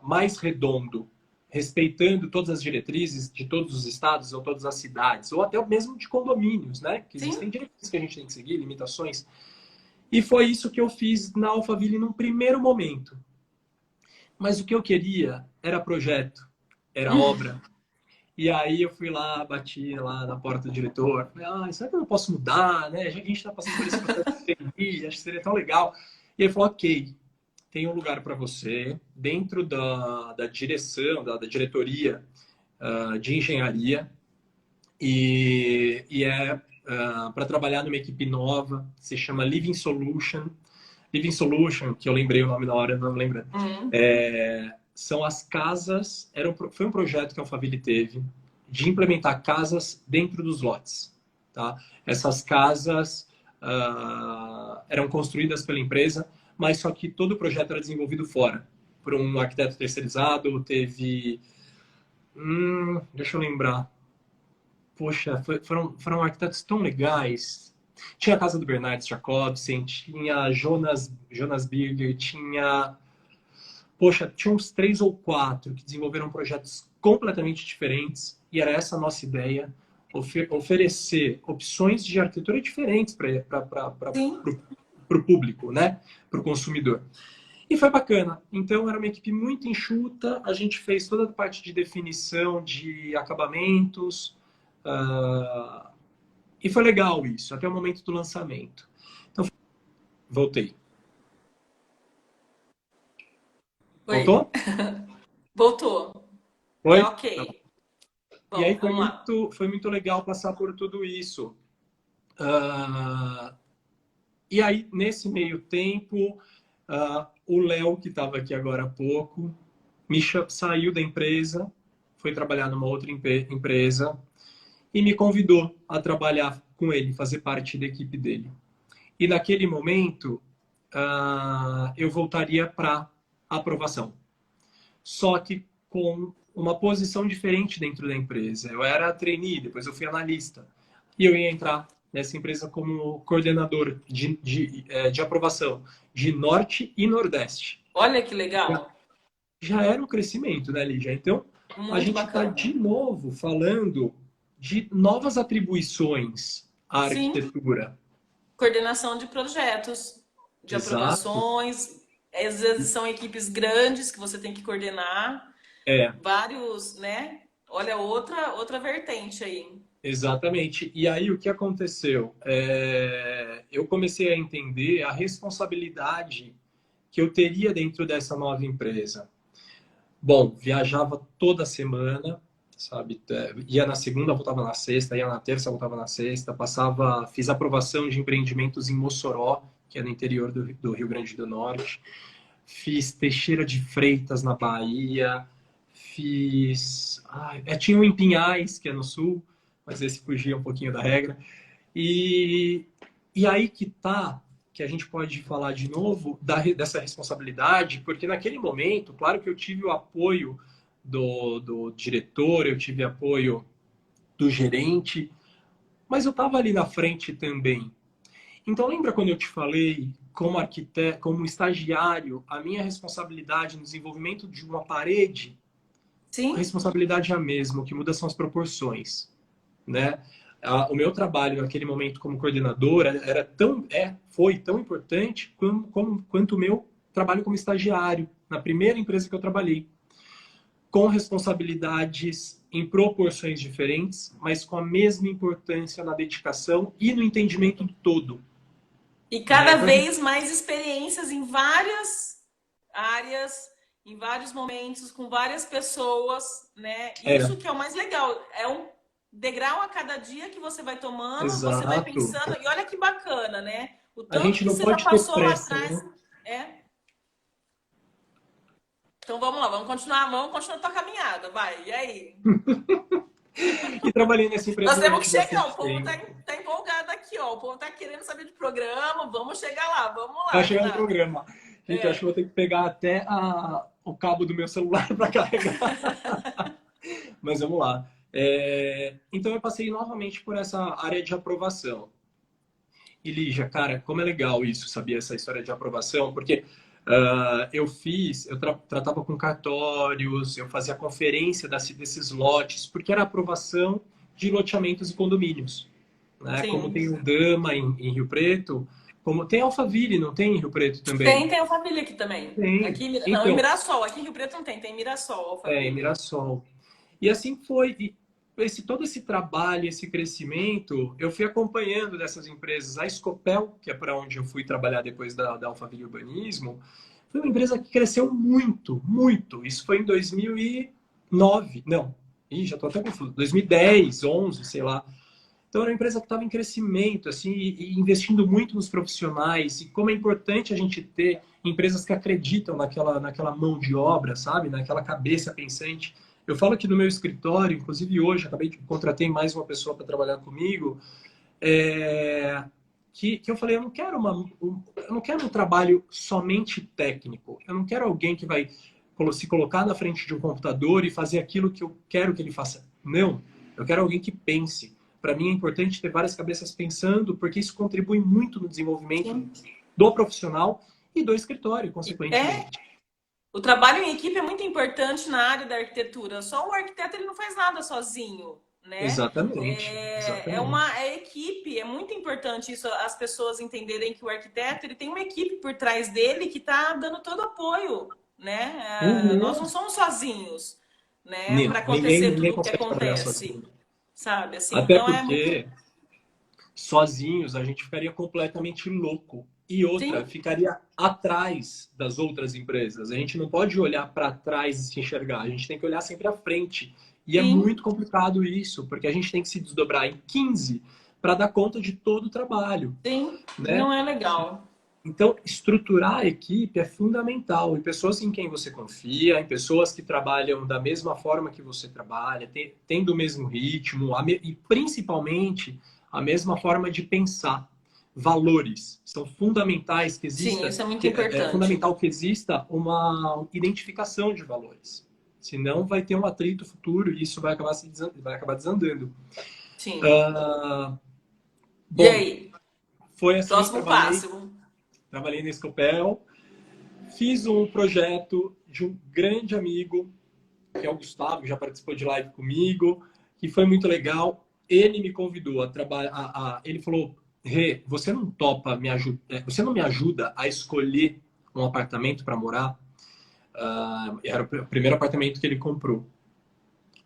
mais redondo, respeitando todas as diretrizes de todos os estados ou todas as cidades, ou até mesmo de condomínios, né? Que existem diretrizes que a gente tem que seguir, limitações. E foi isso que eu fiz na Alphaville num primeiro momento. Mas o que eu queria era projeto, era obra. E aí eu fui lá, bati lá na porta do diretor. Falei, será que eu não posso mudar, né? Já que a gente está passando por esse processo de TI, acho que seria tão legal. E ele falou, ok, tem um lugar para você dentro da direção, da diretoria de engenharia. E para trabalhar numa equipe nova, se chama Living Solution. Living Solution, que eu lembrei o nome na hora, não lembro. São as casas... Foi um projeto que a Alphaville teve de implementar casas dentro dos lotes. Tá? Essas casas eram construídas pela empresa, mas só que todo o projeto era desenvolvido fora, por um arquiteto terceirizado. Teve... deixa eu lembrar. Poxa, foram arquitetos tão legais. Tinha a casa do Bernardes Jacobsen, tinha Jonas Birger, tinha... Poxa, tinha uns 3 ou 4 que desenvolveram projetos completamente diferentes, e era essa a nossa ideia, oferecer opções de arquitetura diferentes para Sim. o público, né? Para o consumidor. E foi bacana. Então, era uma equipe muito enxuta, a gente fez toda a parte de definição de acabamentos, e foi legal isso, até o momento do lançamento. Então, voltei. Oi. Voltou? Voltou. Tá Oi? ok. E Bom, aí vamos lá. foi muito legal passar por tudo isso. E aí, nesse meio tempo, o Léo, que estava aqui agora há pouco, saiu da empresa, foi trabalhar numa outra empresa e me convidou a trabalhar com ele, fazer parte da equipe dele. E naquele momento, eu voltaria para aprovação. Só que com uma posição diferente dentro da empresa. Eu era trainee, depois eu fui analista. E eu ia entrar nessa empresa como coordenador de aprovação de Norte e Nordeste. Olha que legal. Já era um crescimento, né, Lígia? Então, a Muito gente está bacana. de novo falando de novas atribuições à Sim, arquitetura. coordenação de projetos, de Exato. aprovações. Às vezes são equipes grandes que você tem que coordenar, É, vários, né? Olha, outra vertente aí. exatamente. E aí, o que aconteceu? Eu comecei a entender a responsabilidade que eu teria dentro dessa nova empresa. Bom, viajava toda semana, sabe? Ia na segunda, voltava na sexta, ia na terça, voltava na sexta, fiz aprovação de empreendimentos em Mossoró, que é no interior do Rio Grande do Norte. Fiz Teixeira de Freitas, na Bahia. Tinha um em Pinhais, que é no sul, mas esse fugia um pouquinho da regra. E, e aí que tá, que a gente pode falar de novo dessa responsabilidade, porque naquele momento, claro que eu tive o apoio do diretor, eu tive apoio do gerente, mas eu estava ali na frente também. Então, lembra quando eu te falei, como arquiteto, como estagiário, a minha responsabilidade no desenvolvimento de uma parede, a Sim, responsabilidade é a mesma, o que muda são as proporções, né? O meu trabalho naquele momento como coordenador foi tão importante quanto o meu trabalho como estagiário na primeira empresa que eu trabalhei, com responsabilidades em proporções diferentes, mas com a mesma importância na dedicação e no entendimento todo, e né? cada Então, vez mais experiências em várias áreas, em vários momentos, com várias pessoas, né? é, Isso que é o mais legal. É um degrau a cada dia que você vai tomando, você vai exato. pensando, e olha que bacana, né? O A tanto gente que não você já pode ter passou lá pressa, atrás. né? É. Então vamos lá, vamos continuar a tua caminhada, vai. E aí? E trabalhei nessa Nós empresa temos que durante chegar, o bastante povo tempo. tá empolgado aqui, ó. O povo tá querendo saber de programa, vamos chegar lá, vamos lá, Vai chegar no Renato. programa. Gente, eu acho que eu É. vou ter que pegar até o cabo do meu celular para carregar. Mas vamos lá. Então eu passei novamente por essa área de aprovação. E Lígia, cara, como é legal isso, sabia? Essa história de aprovação, porque eu tratava com cartórios, eu fazia conferência desses lotes, porque era aprovação de loteamentos e condomínios, né? Como Sim. tem o Dama em Rio Preto, como tem Alphaville, não tem em Rio Preto também? Tem Alphaville aqui também. Tem. Aqui, não, em Então, Mirassol. Aqui em Rio Preto não tem, tem em Mirassol, em Alphaville. Mirassol. E assim foi. E todo esse trabalho, esse crescimento, eu fui acompanhando dessas empresas. A Escopel, que é para onde eu fui trabalhar depois da Alphaville Urbanismo, foi uma empresa que cresceu muito, muito. Isso foi em 2009. Não, já estou até confuso. 2010, 11, sei lá. Então era uma empresa que estava em crescimento, assim, e investindo muito nos profissionais. E como é importante a gente ter empresas que acreditam naquela mão de obra, sabe? Naquela cabeça pensante. Eu falo que no meu escritório, inclusive hoje, acabei de contratei mais uma pessoa para trabalhar comigo, é, que eu falei, eu não quero um trabalho somente técnico. Eu não quero alguém que vai se colocar na frente de um computador e fazer aquilo que eu quero que ele faça. Não, eu quero alguém que pense. Para mim é importante ter várias cabeças pensando, porque isso contribui muito no desenvolvimento Sim. do profissional e do escritório, É, consequentemente. o trabalho em equipe é muito importante na área da arquitetura. Só o arquiteto ele não faz nada sozinho, né? Exatamente, É exatamente. uma equipe, é muito importante isso, as pessoas entenderem que o arquiteto ele tem uma equipe por trás dele que está dando todo apoio, né? Nós Uhum. não somos sozinhos, né? Para Não, acontecer ninguém tudo o que consegue trabalhar acontece, sozinho. sabe? Assim, Até então é muito, porque sozinhos a gente ficaria completamente louco. E outra, sim, ficaria atrás das outras empresas. A gente não pode olhar para trás e se enxergar, a gente tem que olhar sempre à frente. E é sim, muito complicado isso, porque a gente tem que se desdobrar em 15 para dar conta de todo o trabalho, sim, né? não é legal. Então, estruturar a equipe é fundamental. Em pessoas em quem você confia, em pessoas que trabalham da mesma forma que você trabalha, tendo o mesmo ritmo, e principalmente a mesma forma de pensar. Valores são fundamentais que Sim, exista, isso é muito é importante. fundamental que exista uma identificação de valores. Senão vai ter um atrito futuro e isso vai acabar desandando. Sim. Ah, E bom, aí? foi assim, Próximo passo. trabalhei na Escopel. Fiz um projeto de um grande amigo, que é o Gustavo, que já participou de live comigo, que foi muito legal. Ele me convidou a trabalhar. Ele falou: Rê, você não topa me ajuda, você não me ajuda a escolher um apartamento para morar? Era o primeiro apartamento que ele comprou.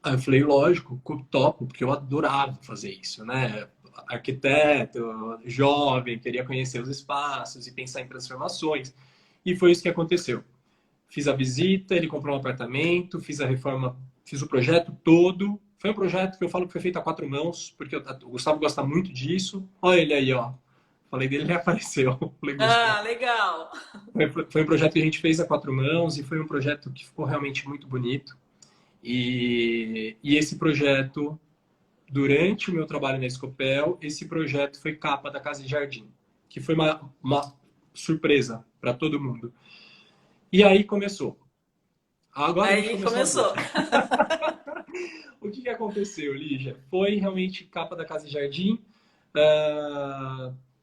Aí eu falei, lógico, topo, porque eu adorava fazer isso, né? Arquiteto, jovem, queria conhecer os espaços e pensar em transformações. E foi isso que aconteceu. Fiz a visita, ele comprou um apartamento, fiz a reforma, fiz o projeto todo. Foi um projeto que eu falo que foi feito a quatro mãos, porque o Gustavo gosta muito disso. Olha ele aí, ó. Falei dele, ele apareceu. Falei, Gustavo. Ah, legal. Foi um projeto que a gente fez a quatro mãos e foi um projeto que ficou realmente muito bonito. E esse projeto, durante o meu trabalho na Escopel, esse projeto foi capa da Casa de Jardim, que foi uma surpresa para todo mundo. E aí começou. Agora a gente Aí começou começou. agora. O que aconteceu, Lígia? Foi realmente capa da Casa e Jardim.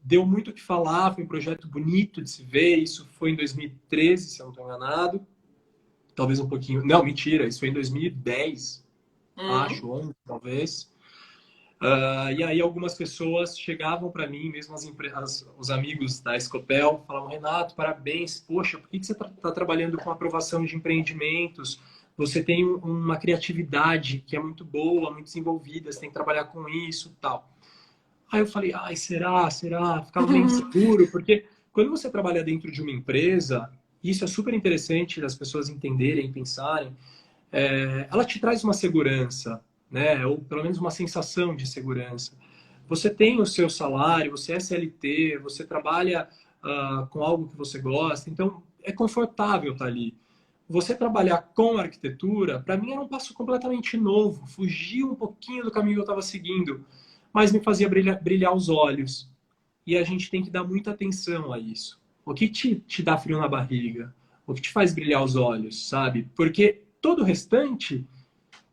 Deu muito o que falar, foi um projeto bonito de se ver. Isso foi em 2013, se eu não estou enganado. Talvez um pouquinho. Não, mentira, isso foi em 2010, Hum. acho, 11, talvez. E aí algumas pessoas chegavam para mim, mesmo os amigos da Escopel, falavam, Renato, parabéns, poxa, por que você está trabalhando com aprovação de empreendimentos? Você tem uma criatividade que é muito boa, muito desenvolvida, você tem que trabalhar com isso e tal. Aí eu falei, ai, será, será? Ficava meio inseguro, porque quando você trabalha dentro de uma empresa, isso é super interessante das pessoas entenderem, pensarem, ela te traz uma segurança, né? Ou pelo menos uma sensação de segurança. Você tem o seu salário, você é CLT, você trabalha com algo que você gosta, então é confortável estar ali. Você trabalhar com arquitetura, para mim era um passo completamente novo, fugia um pouquinho do caminho que eu estava seguindo, mas me fazia brilhar os olhos. E a gente tem que dar muita atenção a isso. O que te dá frio na barriga? O que te faz brilhar os olhos, sabe? Porque todo o restante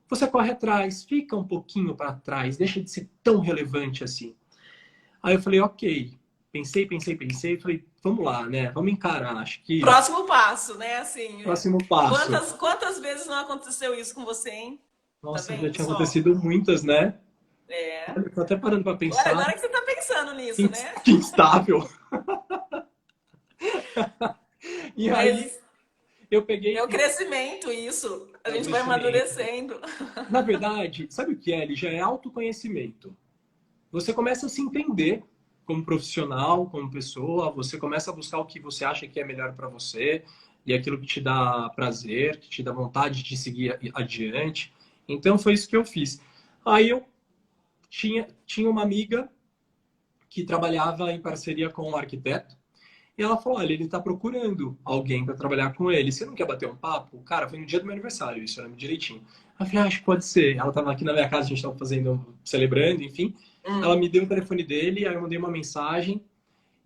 você corre atrás, fica um pouquinho para trás, deixa de ser tão relevante assim. Aí eu falei, ok. Pensei, falei, vamos lá, né? Vamos encarar. Acho que Próximo passo, né? Assim, próximo passo. quantas vezes não aconteceu isso com você, hein? Tá Nossa, já vendo tinha só? acontecido muitas, né? É. Olha, tô até parando para Olha, pensar. agora que você tá pensando nisso, né? Que instável. E aí Mas eu peguei é o e crescimento, isso. A é o gente vai crescimento. amadurecendo. Na verdade, sabe o que é? Ele já é autoconhecimento. Você começa a se entender como profissional, como pessoa, você começa a buscar o que você acha que é melhor para você e aquilo que te dá prazer, que te dá vontade de seguir adiante. Então foi isso que eu fiz. Aí eu tinha uma amiga que trabalhava em parceria com um arquiteto e ela falou: olha, ele está procurando alguém para trabalhar com ele. Você não quer bater um papo? Cara, foi no dia do meu aniversário, isso eu lembro direitinho. Aí eu falei: acho que pode ser. Ela estava aqui na minha casa, a gente estava fazendo, celebrando, enfim. Ela Hum. me deu o telefone dele, aí eu mandei uma mensagem.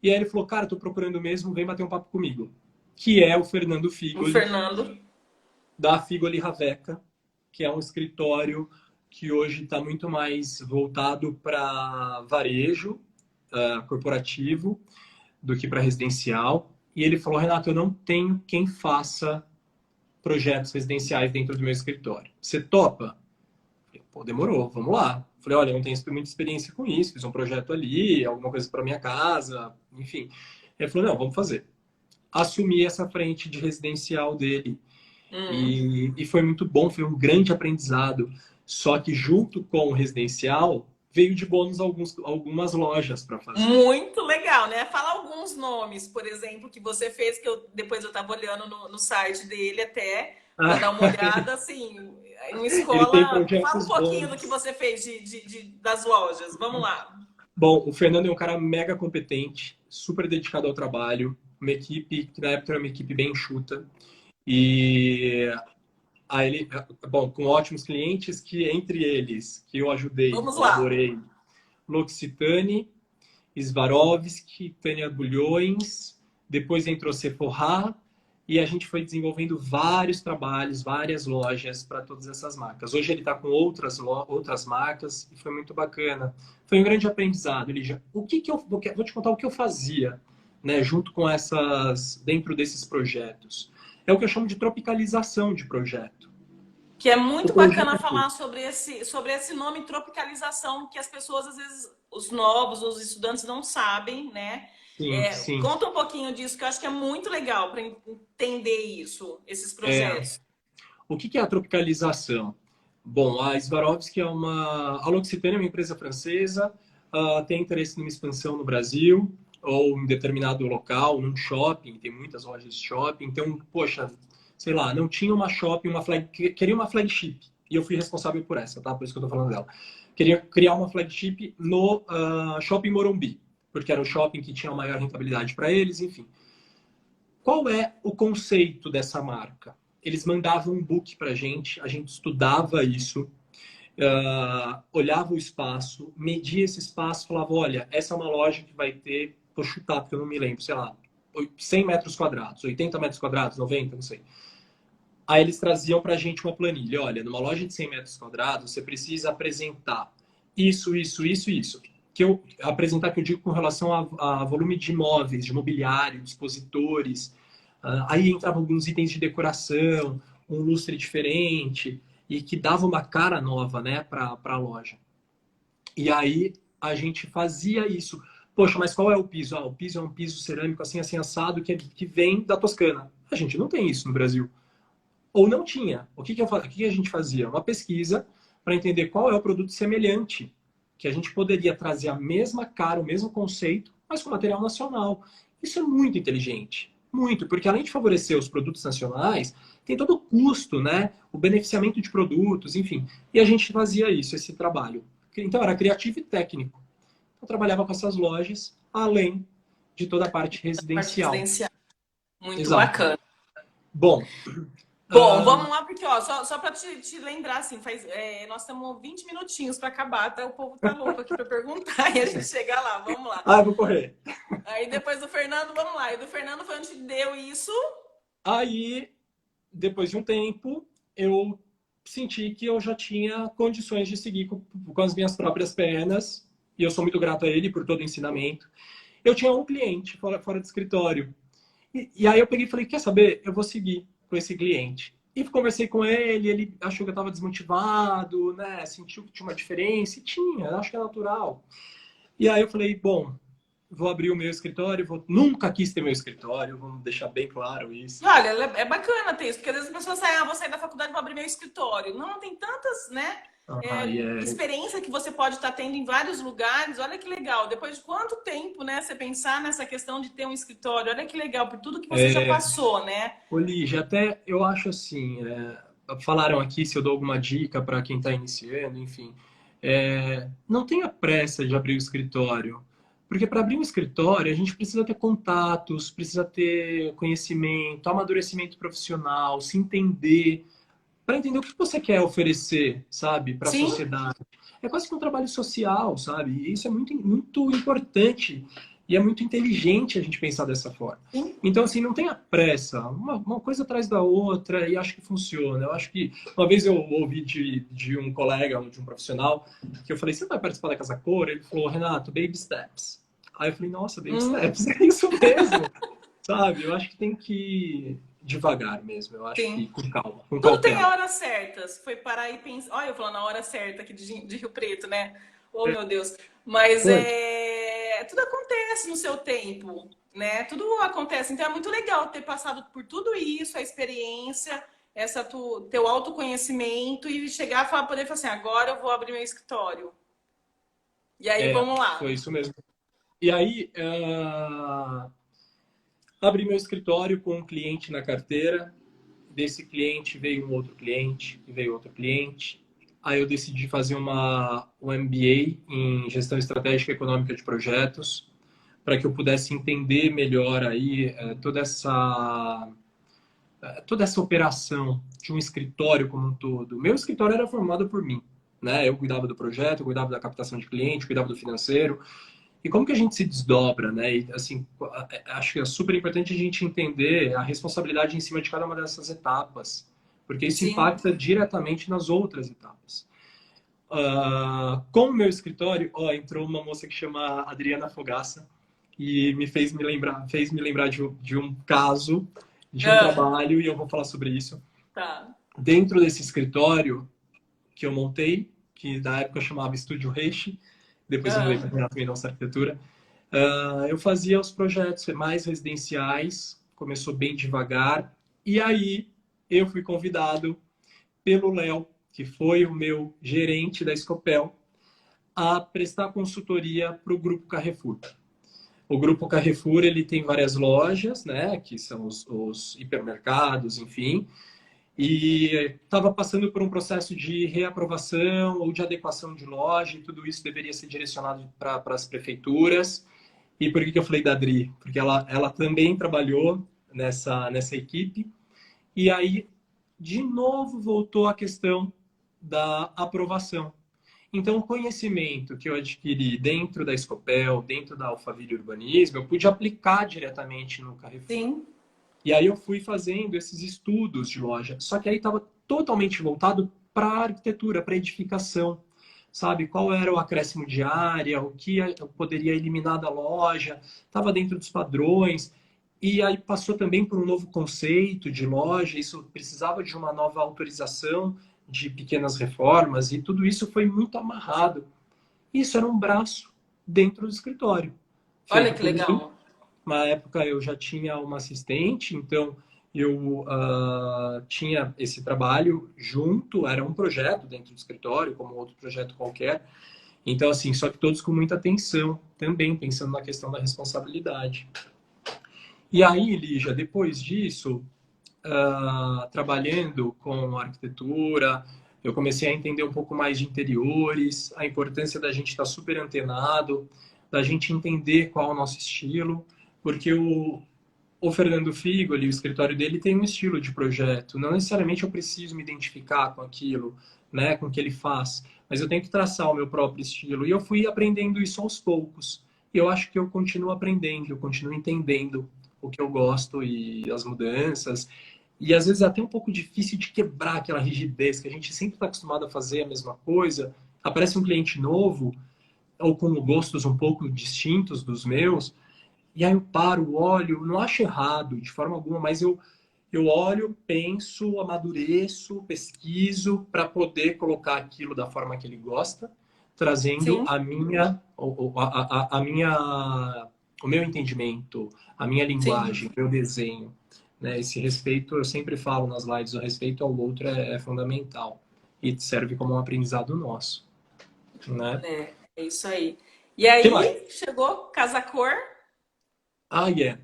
E aí ele falou, cara, tô procurando mesmo, vem bater um papo comigo. Que é o Fernando O Figoli, Fernando. da Figoli Raveca, que é um escritório que hoje está muito mais voltado para varejo corporativo do que para residencial. E ele falou, Renato, eu não tenho quem faça projetos residenciais dentro do meu escritório. Você topa? Falei, pô, demorou, vamos lá. Falei, olha, eu não tenho muita experiência com isso, fiz um projeto ali, alguma coisa para minha casa, enfim. Ele falou, não, vamos fazer. Assumi essa frente de residencial dele. E foi muito bom, foi um grande aprendizado. Só que junto com o residencial, veio de bônus algumas lojas para fazer. Muito legal, né? Fala alguns nomes, por exemplo, que você fez, que depois eu estava olhando no site dele até, para dar uma olhada, assim, em Ele tem escola. Fala um projetos pouquinho do que bons. você fez das lojas. Vamos lá. Bom, o Fernando é um cara mega competente, super dedicado ao trabalho, uma equipe que na época era uma equipe bem enxuta. E aí ele, bom, com ótimos clientes que entre eles, que eu ajudei, Vamos lá. colaborei, L'Occitane, Swarovski, Tânia Bulhões, depois entrou Sephora e a gente foi desenvolvendo vários trabalhos, várias lojas para todas essas marcas. Hoje ele está com outras marcas e foi muito bacana. Foi um grande aprendizado, Lígia. O que eu vou te contar o que eu fazia, né, junto com dentro desses projetos. É o que eu chamo de tropicalização de projeto. Que é O muito bacana projeto. falar sobre esse nome tropicalização, que as pessoas, às vezes, os novos, os estudantes não sabem, né? Sim, sim. Conta um pouquinho disso, que eu acho que é muito legal para entender isso, esses É, projetos. o que é a tropicalização? Bom, a Swarovski a L'Occitane é uma empresa francesa, tem interesse numa expansão no Brasil ou em determinado local, num shopping, tem muitas lojas de shopping. Então, poxa, sei lá, não tinha uma shopping, queria uma flagship. E eu fui responsável por essa, tá? Por isso que eu tô falando dela. Queria criar uma flagship no Shopping Morumbi, porque era o shopping que tinha a maior rentabilidade para eles, enfim. Qual é o conceito dessa marca? Eles mandavam um book para a gente estudava isso, olhava o espaço, media esse espaço, falava, olha, essa é uma loja que vai ter, vou chutar porque eu não me lembro, sei lá, 100 metros quadrados, 80 metros quadrados, 90, não sei. Aí eles traziam para a gente uma planilha, olha, numa loja de 100 metros quadrados, você precisa apresentar isso, isso, isso, isso. Apresentar que eu digo com relação a volume de imóveis, de mobiliário, dispositores. Aí entravam alguns itens de decoração, um lustre diferente, e que dava uma cara nova, né, para a loja. E aí a gente fazia isso. Poxa, mas qual é o piso? O piso é um piso cerâmico assim, assim, assado, que vem da Toscana. A gente não tem isso no Brasil. Ou não tinha. O que a gente fazia? Uma pesquisa para entender qual é o produto semelhante que a gente poderia trazer a mesma cara, o mesmo conceito, mas com material nacional. Isso é muito inteligente. Muito, porque além de favorecer os produtos nacionais, tem todo o custo, né? O beneficiamento de produtos, enfim. E a gente fazia isso, esse trabalho. Então era criativo e técnico. Eu trabalhava com essas lojas, além de toda a parte Parte residencial. residencial. Muito Exato. bacana. Bom, Bom, vamos lá, porque ó, só para te lembrar, assim, nós temos 20 minutinhos para acabar, tá? O povo tá louco aqui para perguntar e a gente chegar lá, vamos lá. eu vou correr. Aí depois do Fernando, vamos lá. E do Fernando foi onde deu isso. Aí, depois de um tempo, eu senti que eu já tinha condições de seguir com as minhas próprias pernas, e eu sou muito grato a ele por todo o ensinamento. Eu tinha um cliente fora do escritório. E aí eu peguei e falei, quer saber? Eu vou seguir com esse cliente. E conversei com ele, ele achou que eu estava desmotivado, né? Sentiu que tinha uma diferença, e tinha, acho que é natural. E aí eu falei, bom, vou abrir o meu escritório, nunca quis ter meu escritório, vamos deixar bem claro isso. E olha, é bacana ter isso, porque às vezes as pessoas saem, vou sair da faculdade, vou abrir meu escritório. Não, tem tantas, né? Experiência que você pode estar tendo em vários lugares. Olha que legal. Depois de quanto tempo, né? Você pensar nessa questão de ter um escritório. Olha que legal, por tudo que você já passou, né? Lígia, até eu acho assim, falaram aqui se eu dou alguma dica para quem está iniciando, enfim. Não tenha pressa de abrir o escritório, porque para abrir um escritório a gente precisa ter contatos, precisa ter conhecimento, amadurecimento profissional, se entender, para entender o que você quer oferecer, sabe, para a Sim. sociedade. É quase que um trabalho social, sabe? E isso é muito, muito importante. E é muito inteligente a gente pensar dessa forma. Sim. Então, assim, não tenha pressa. Uma coisa atrás da outra e acho que funciona. Eu acho que... Uma vez eu ouvi de um colega, de um profissional, que eu falei, você vai participar da Casa Cor? Ele falou, Renato, baby steps. Aí eu falei, nossa, baby steps, é isso mesmo. Sabe? Eu acho que tem que ir devagar mesmo. Eu acho que Sim. com calma, com Tudo tem a cautela. hora certa. Se foi parar e pensar. Olha, eu falando na hora certa aqui de Rio Preto, né? Oh, meu Deus. Mas Oi. tudo acontece no seu tempo, né? Tudo acontece. Então é muito legal ter passado por tudo isso, a experiência, teu autoconhecimento e chegar a poder falar assim, agora eu vou abrir meu escritório. E aí vamos Foi lá. isso mesmo. E aí, abri meu escritório com um cliente na carteira. Desse cliente veio um outro cliente, e veio outro cliente. Aí eu decidi fazer um MBA em Gestão Estratégica e Econômica de Projetos, para que eu pudesse entender melhor aí toda essa operação de um escritório como um todo. Meu escritório era formado por mim, né? Eu cuidava do projeto, eu cuidava da captação de cliente, cuidava do financeiro. E como que a gente se desdobra, né? E, assim, acho que é super importante a gente entender a responsabilidade em cima de cada uma dessas etapas, porque isso Sim. impacta diretamente nas outras etapas. Com o meu escritório, entrou uma moça que chama Adriana Fogaça e fez me lembrar de um caso, de um Ah, trabalho, e eu vou falar sobre isso. tá. Dentro desse escritório que eu montei, que na época eu chamava Estúdio Reishi, depois eu mudei Ah, para Renato Mendonça Arquitetura. Eu fazia os projetos mais residenciais, começou bem devagar, e aí eu fui convidado pelo Léo, que foi o meu gerente da Scopel, a prestar consultoria para o Grupo Carrefour. O Grupo Carrefour ele tem várias lojas, né, que são os hipermercados, enfim, e estava passando por um processo de reaprovação ou de adequação de loja, e tudo isso deveria ser direcionado para as prefeituras. E por que eu falei da Adri? Porque ela também trabalhou nessa equipe. E aí, de novo, voltou a questão da aprovação. Então, o conhecimento que eu adquiri dentro da Scopel, dentro da Alphaville Urbanismo, eu pude aplicar diretamente no Carrefour. sim. E aí eu fui fazendo esses estudos de loja. Só que aí estava totalmente voltado para a arquitetura, para a edificação. Sabe? Qual era o acréscimo de área, o que eu poderia eliminar da loja, estava dentro dos padrões. E aí passou também por um novo conceito de loja, isso precisava de uma nova autorização de pequenas reformas, e tudo isso foi muito amarrado. Isso era um braço dentro do escritório, Olha feito que por mim. legal. Na época eu já tinha uma assistente, então eu tinha esse trabalho junto, era um projeto dentro do escritório, como outro projeto qualquer. Então, assim, só que todos com muita atenção, também pensando na questão da responsabilidade. E aí, Lígia, depois disso, trabalhando com arquitetura, eu comecei a entender um pouco mais de interiores, a importância da gente estar super antenado, da gente entender qual é o nosso estilo, porque o Fernando Figo, ali, o escritório dele, tem um estilo de projeto. Não necessariamente eu preciso me identificar com aquilo, né, com o que ele faz, mas eu tenho que traçar o meu próprio estilo. E eu fui aprendendo isso aos poucos. E eu acho que eu continuo aprendendo, eu continuo entendendo o que eu gosto e as mudanças. E às vezes é até um pouco difícil de quebrar aquela rigidez, que a gente sempre está acostumado a fazer a mesma coisa. Aparece um cliente novo, ou com gostos um pouco distintos dos meus, e aí eu paro, olho, não acho errado de forma alguma, mas eu olho, penso, amadureço, pesquiso para poder colocar aquilo da forma que ele gosta, trazendo Sim. o meu entendimento, a minha Sim. linguagem, o meu desenho. Né? Esse respeito, eu sempre falo nas lives, o respeito ao outro é fundamental e serve como um aprendizado nosso. Né? É isso aí. E Que mais? aí, chegou Casa Cor. Ah, yeah.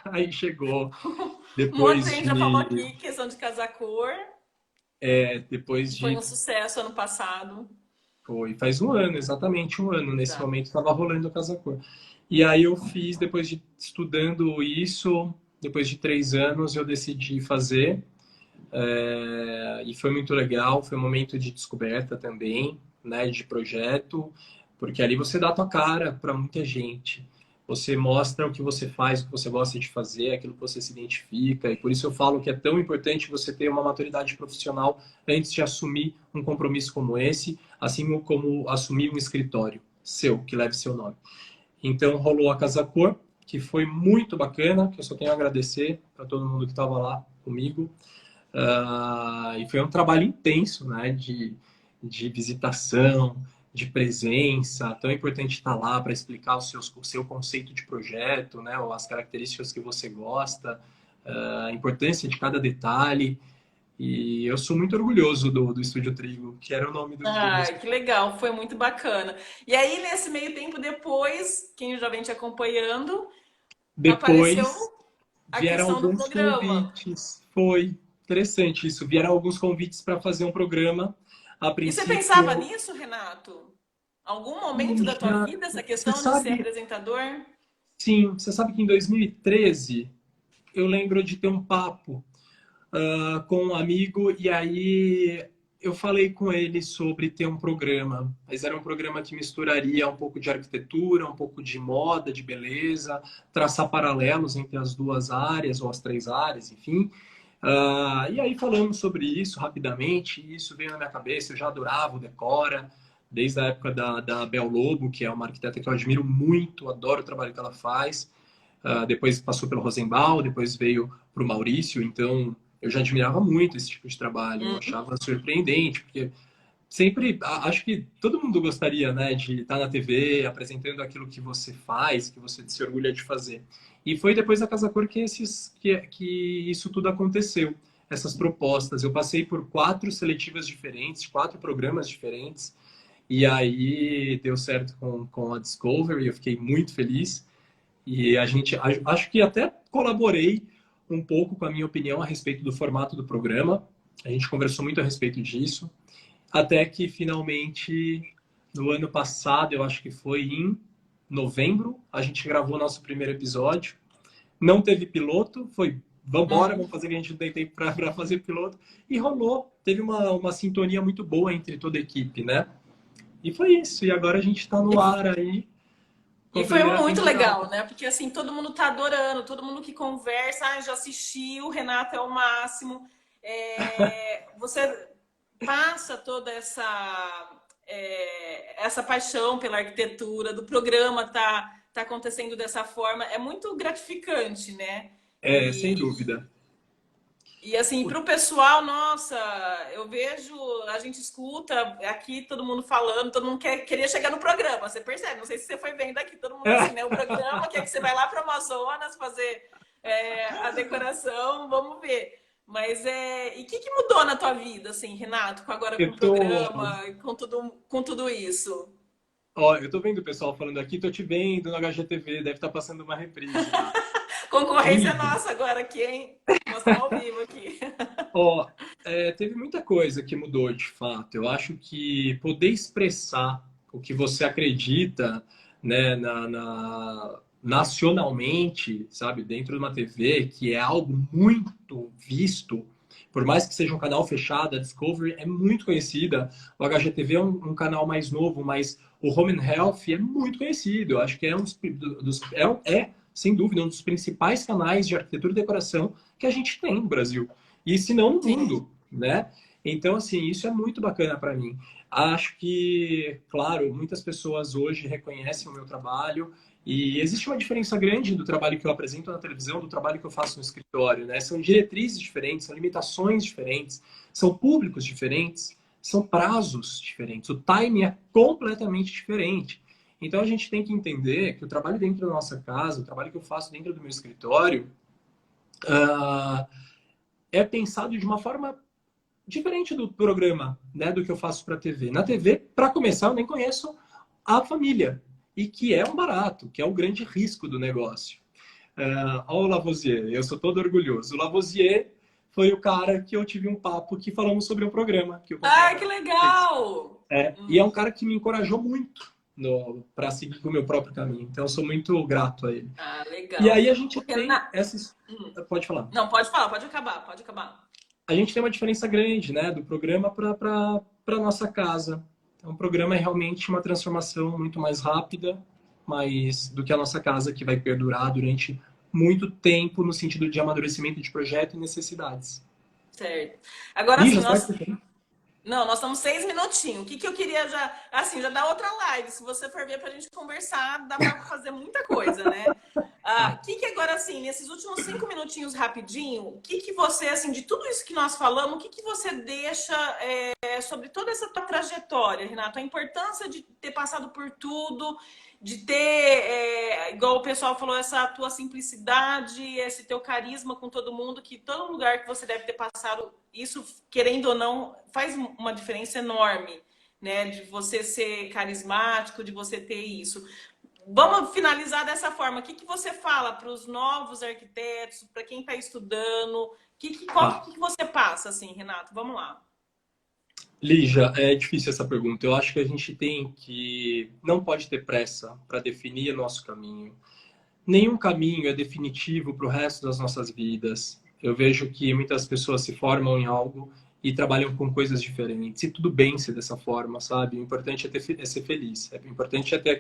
Aí chegou Um monte de depois gente já falou de aqui, questão de Casa Cor. depois Foi de um sucesso ano passado. foi faz um ano, exatamente um ano nesse Tá. momento estava rolando a Casa Cor. E aí eu fiz depois de estudando isso, depois de 3 anos eu decidi fazer e foi muito legal, foi um momento de descoberta também, né, de projeto, porque ali você dá a tua cara para muita gente. você mostra o que você faz, o que você gosta de fazer, aquilo que você se identifica. E por isso eu falo que é tão importante você ter uma maturidade profissional antes de assumir um compromisso como esse, assim como assumir um escritório seu, que leve seu nome. Então rolou a Casa Cor, que foi muito bacana, que eu só tenho a agradecer para todo mundo que estava lá comigo. E foi um trabalho intenso, né, de visitação, de presença. Tão importante estar lá para explicar o seu conceito de projeto, né, ou as características que você gosta, a importância de cada detalhe. E eu sou muito orgulhoso do Estúdio Trigo, que era o nome do meu Ai, que escritório. legal, foi muito bacana. E aí, nesse meio tempo depois, quem já vem te acompanhando, apareceu Depois a vieram questão do alguns programa. convites. Foi interessante isso. Vieram alguns convites para fazer um programa. A E você pensava princípio, nisso, Renato? Algum momento da tua já, vida, essa você questão de ser sabe, apresentador? sim, você sabe que em 2013 eu lembro de ter um papo com um amigo e aí eu falei com ele sobre ter um programa. Mas era um programa que misturaria um pouco de arquitetura, um pouco de moda, de beleza, traçar paralelos entre as duas áreas ou as três áreas, enfim. E aí falamos sobre isso rapidamente, e isso veio na minha cabeça, eu já adorava o Decora, desde a época da Bel Lobo, que é uma arquiteta que eu admiro muito, adoro o trabalho que ela faz. Depois passou pelo Rosenbaum, depois veio para o Maurício, então eu já admirava muito esse tipo de trabalho, eu Hum. achava surpreendente, porque sempre, acho que todo mundo gostaria, né, de estar na TV apresentando aquilo que você faz, que você se orgulha de fazer. E foi depois da Casa Cor que isso tudo aconteceu, essas propostas. Eu passei por 4 seletivas diferentes, 4 programas diferentes, e aí deu certo com a Discovery, eu fiquei muito feliz. E a gente, acho que até colaborei um pouco com a minha opinião a respeito do formato do programa. A gente conversou muito a respeito disso. Até que finalmente, no ano passado, eu acho que foi em novembro, a gente gravou nosso primeiro episódio. Não teve piloto, foi vambora, Hum. vamos fazer o que a gente não tem tempo para fazer piloto. E rolou, teve uma sintonia muito boa entre toda a equipe, né? E foi isso. E agora a gente está E, no ar aí com e a foi primeira muito legal, temporada. né? Porque assim, todo mundo tá adorando, todo mundo que conversa, ah, já assisti, o Renato é o máximo. Você passa toda essa paixão pela arquitetura, do programa tá acontecendo dessa forma, é muito gratificante, né? É, sem dúvida. E assim, para o pessoal, nossa, eu vejo, a gente escuta aqui todo mundo falando, todo mundo queria chegar no programa, você percebe? Não sei se você foi vendo aqui, todo mundo assim, né? O programa quer que você vai lá para o Amazonas fazer a decoração, vamos ver. Mas e o que mudou na tua vida, assim, Renato, agora com o Eu tô, programa, com tudo isso? ó, eu tô vendo o pessoal falando aqui, tô te vendo no HGTV, deve estar passando uma reprise lá. Concorrência Incrível. nossa agora aqui, hein? Nós estamos ao vivo aqui. Ó, teve muita coisa que mudou de fato. Eu acho que poder expressar o que você acredita, né, nacionalmente, sabe, dentro de uma TV, que é algo muito visto, por mais que seja um canal fechado, a Discovery é muito conhecida, o HGTV é um canal mais novo, mas o Home and Health é muito conhecido. Eu acho que é sem dúvida, um dos principais canais de arquitetura e decoração que a gente tem no Brasil e se não no Sim, mundo, né? Então, assim, isso é muito bacana para mim. Acho que, claro, muitas pessoas hoje reconhecem o meu trabalho e existe uma diferença grande do trabalho que eu apresento na televisão do trabalho que eu faço no escritório, né? São diretrizes diferentes, são limitações diferentes, são públicos diferentes, são prazos diferentes. O timing é completamente diferente. Então, a gente tem que entender que o trabalho dentro da nossa casa, o trabalho que eu faço dentro do meu escritório, uh, é pensado de uma forma diferente do programa, né, do que eu faço para a TV. Na TV, para começar, eu nem conheço a família, e que é um barato, que é o grande risco do negócio. Olha o Lavoisier, eu sou todo orgulhoso. O Lavoisier foi o cara que eu tive um papo que falamos sobre um programa que eu contei ai, que agora para vocês. legal! E é um cara que me encorajou muito para seguir o meu próprio caminho. Então, eu sou muito grato a ele. Ah, E legal. aí a gente O tem Renato. essas. Pode falar. Não, pode falar, pode acabar, pode acabar. A gente tem uma diferença grande, né, do programa para nossa casa. Então, o programa é realmente uma transformação muito mais rápida mas do que a nossa casa, que vai perdurar durante muito tempo no sentido de amadurecimento de projeto e necessidades. Certo. Agora, assim, Lígia, você vai... não, nós estamos 6 minutinhos. O que eu queria já, assim, já dá outra live. Se você for ver para a gente conversar, dá para fazer muita coisa, né? Tá. Agora, assim, nesses últimos 5 minutinhos rapidinho, o que você, assim, de tudo isso que nós falamos, o que você deixa sobre toda essa tua trajetória, Renato? A importância de ter passado por tudo, de ter, igual o pessoal falou, essa tua simplicidade, esse teu carisma com todo mundo, que todo lugar que você deve ter passado, isso, querendo ou não, faz uma diferença enorme, né? De você ser carismático, de você ter isso. Vamos finalizar dessa forma. O que você fala para os novos arquitetos, para quem está estudando? Qual que você passa, assim, Renato? Vamos lá. Lígia, é difícil essa pergunta. Eu acho que a gente não pode ter pressa para definir o nosso caminho. Nenhum caminho é definitivo para o resto das nossas vidas. Eu vejo que muitas pessoas se formam em algo e trabalham com coisas diferentes. E tudo bem ser dessa forma, sabe? O importante é ser feliz. O importante é ter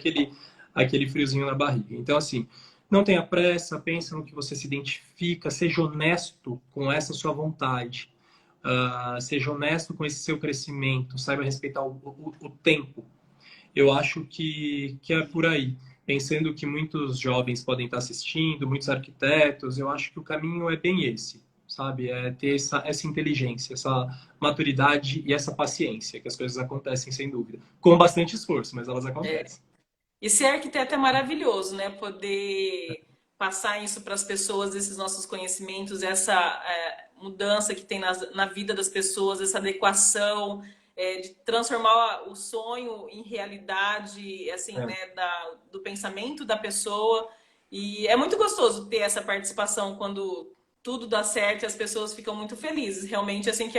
aquele friozinho na barriga. Então, assim, não tenha pressa, pensa no que você se identifica, seja honesto com essa sua vontade. Seja honesto com esse seu crescimento, saiba respeitar o tempo. Eu acho que é por aí. Pensando que muitos jovens podem estar assistindo, muitos arquitetos, eu acho que o caminho é bem esse, sabe? É ter essa inteligência, essa maturidade e essa paciência, que as coisas acontecem sem dúvida. Com bastante esforço, mas elas acontecem. E ser arquiteto é maravilhoso, né? Poder passar isso para as pessoas, esses nossos conhecimentos, essa mudança que tem na vida das pessoas, essa adequação, de transformar o sonho em realidade, assim, É. né? Do pensamento da pessoa. E é muito gostoso ter essa participação quando tudo dá certo e as pessoas ficam muito felizes. Realmente, assim, que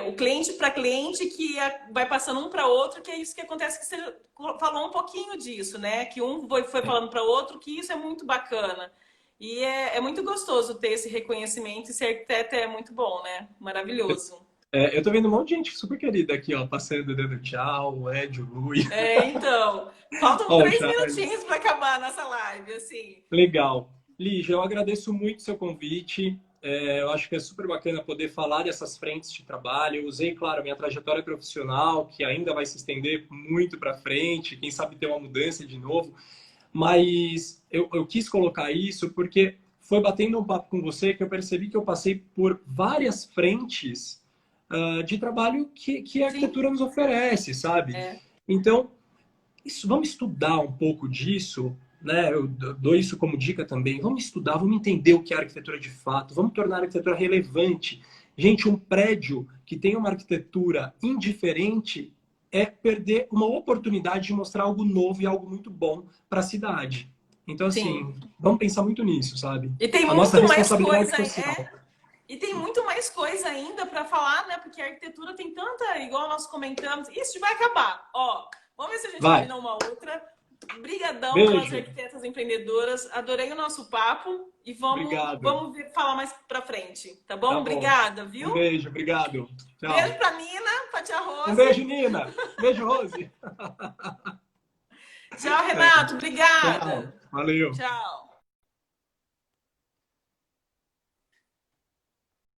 o cliente para cliente que vai passando um para outro, que é isso que acontece, que você falou um pouquinho disso, né? Que um foi falando para o outro, que isso é muito bacana. E é muito gostoso ter esse reconhecimento, e ser arquiteto é muito bom, né? Maravilhoso. Eu tô vendo um monte de gente super querida aqui, ó, passando, dando tchau, o Ed, o Rui. Então, faltam Ó, o 3 minutinhos para acabar a nossa live, assim. legal. Lígia, eu agradeço muito o seu convite. Eu acho que é super bacana poder falar dessas frentes de trabalho. Eu usei, claro, a minha trajetória profissional, que ainda vai se estender muito para frente, quem sabe ter uma mudança de novo. Mas eu quis colocar isso porque foi batendo um papo com você que eu percebi que eu passei por várias frentes de trabalho que a Sim, arquitetura nos oferece, sabe? é. Então, vamos estudar um pouco disso, né? Eu dou isso como dica também. Vamos estudar, vamos entender o que é arquitetura de fato, vamos tornar a arquitetura relevante. Gente, um prédio que tem uma arquitetura indiferente é perder uma oportunidade de mostrar algo novo e algo muito bom para a cidade. Então, Sim. assim, vamos pensar muito nisso, sabe? E tem A nossa muito mais responsabilidade coisa, social. e tem muito mais coisa ainda para falar, né? Porque a arquitetura tem tanta, igual nós comentamos, isso vai acabar. Ó, vamos ver se a gente Vai. combina uma outra. Brigadão pelas Beijo. arquitetas empreendedoras. Adorei o nosso papo e Obrigado. falar mais para frente, tá bom? Tá bom. Obrigada, Um viu? beijo, obrigado. Beijo Tchau. pra Nina, pra tia Um Rose. beijo, Nina. Beijo, Rose. Tchau, Renato. Tchau. Obrigada. Valeu. Tchau.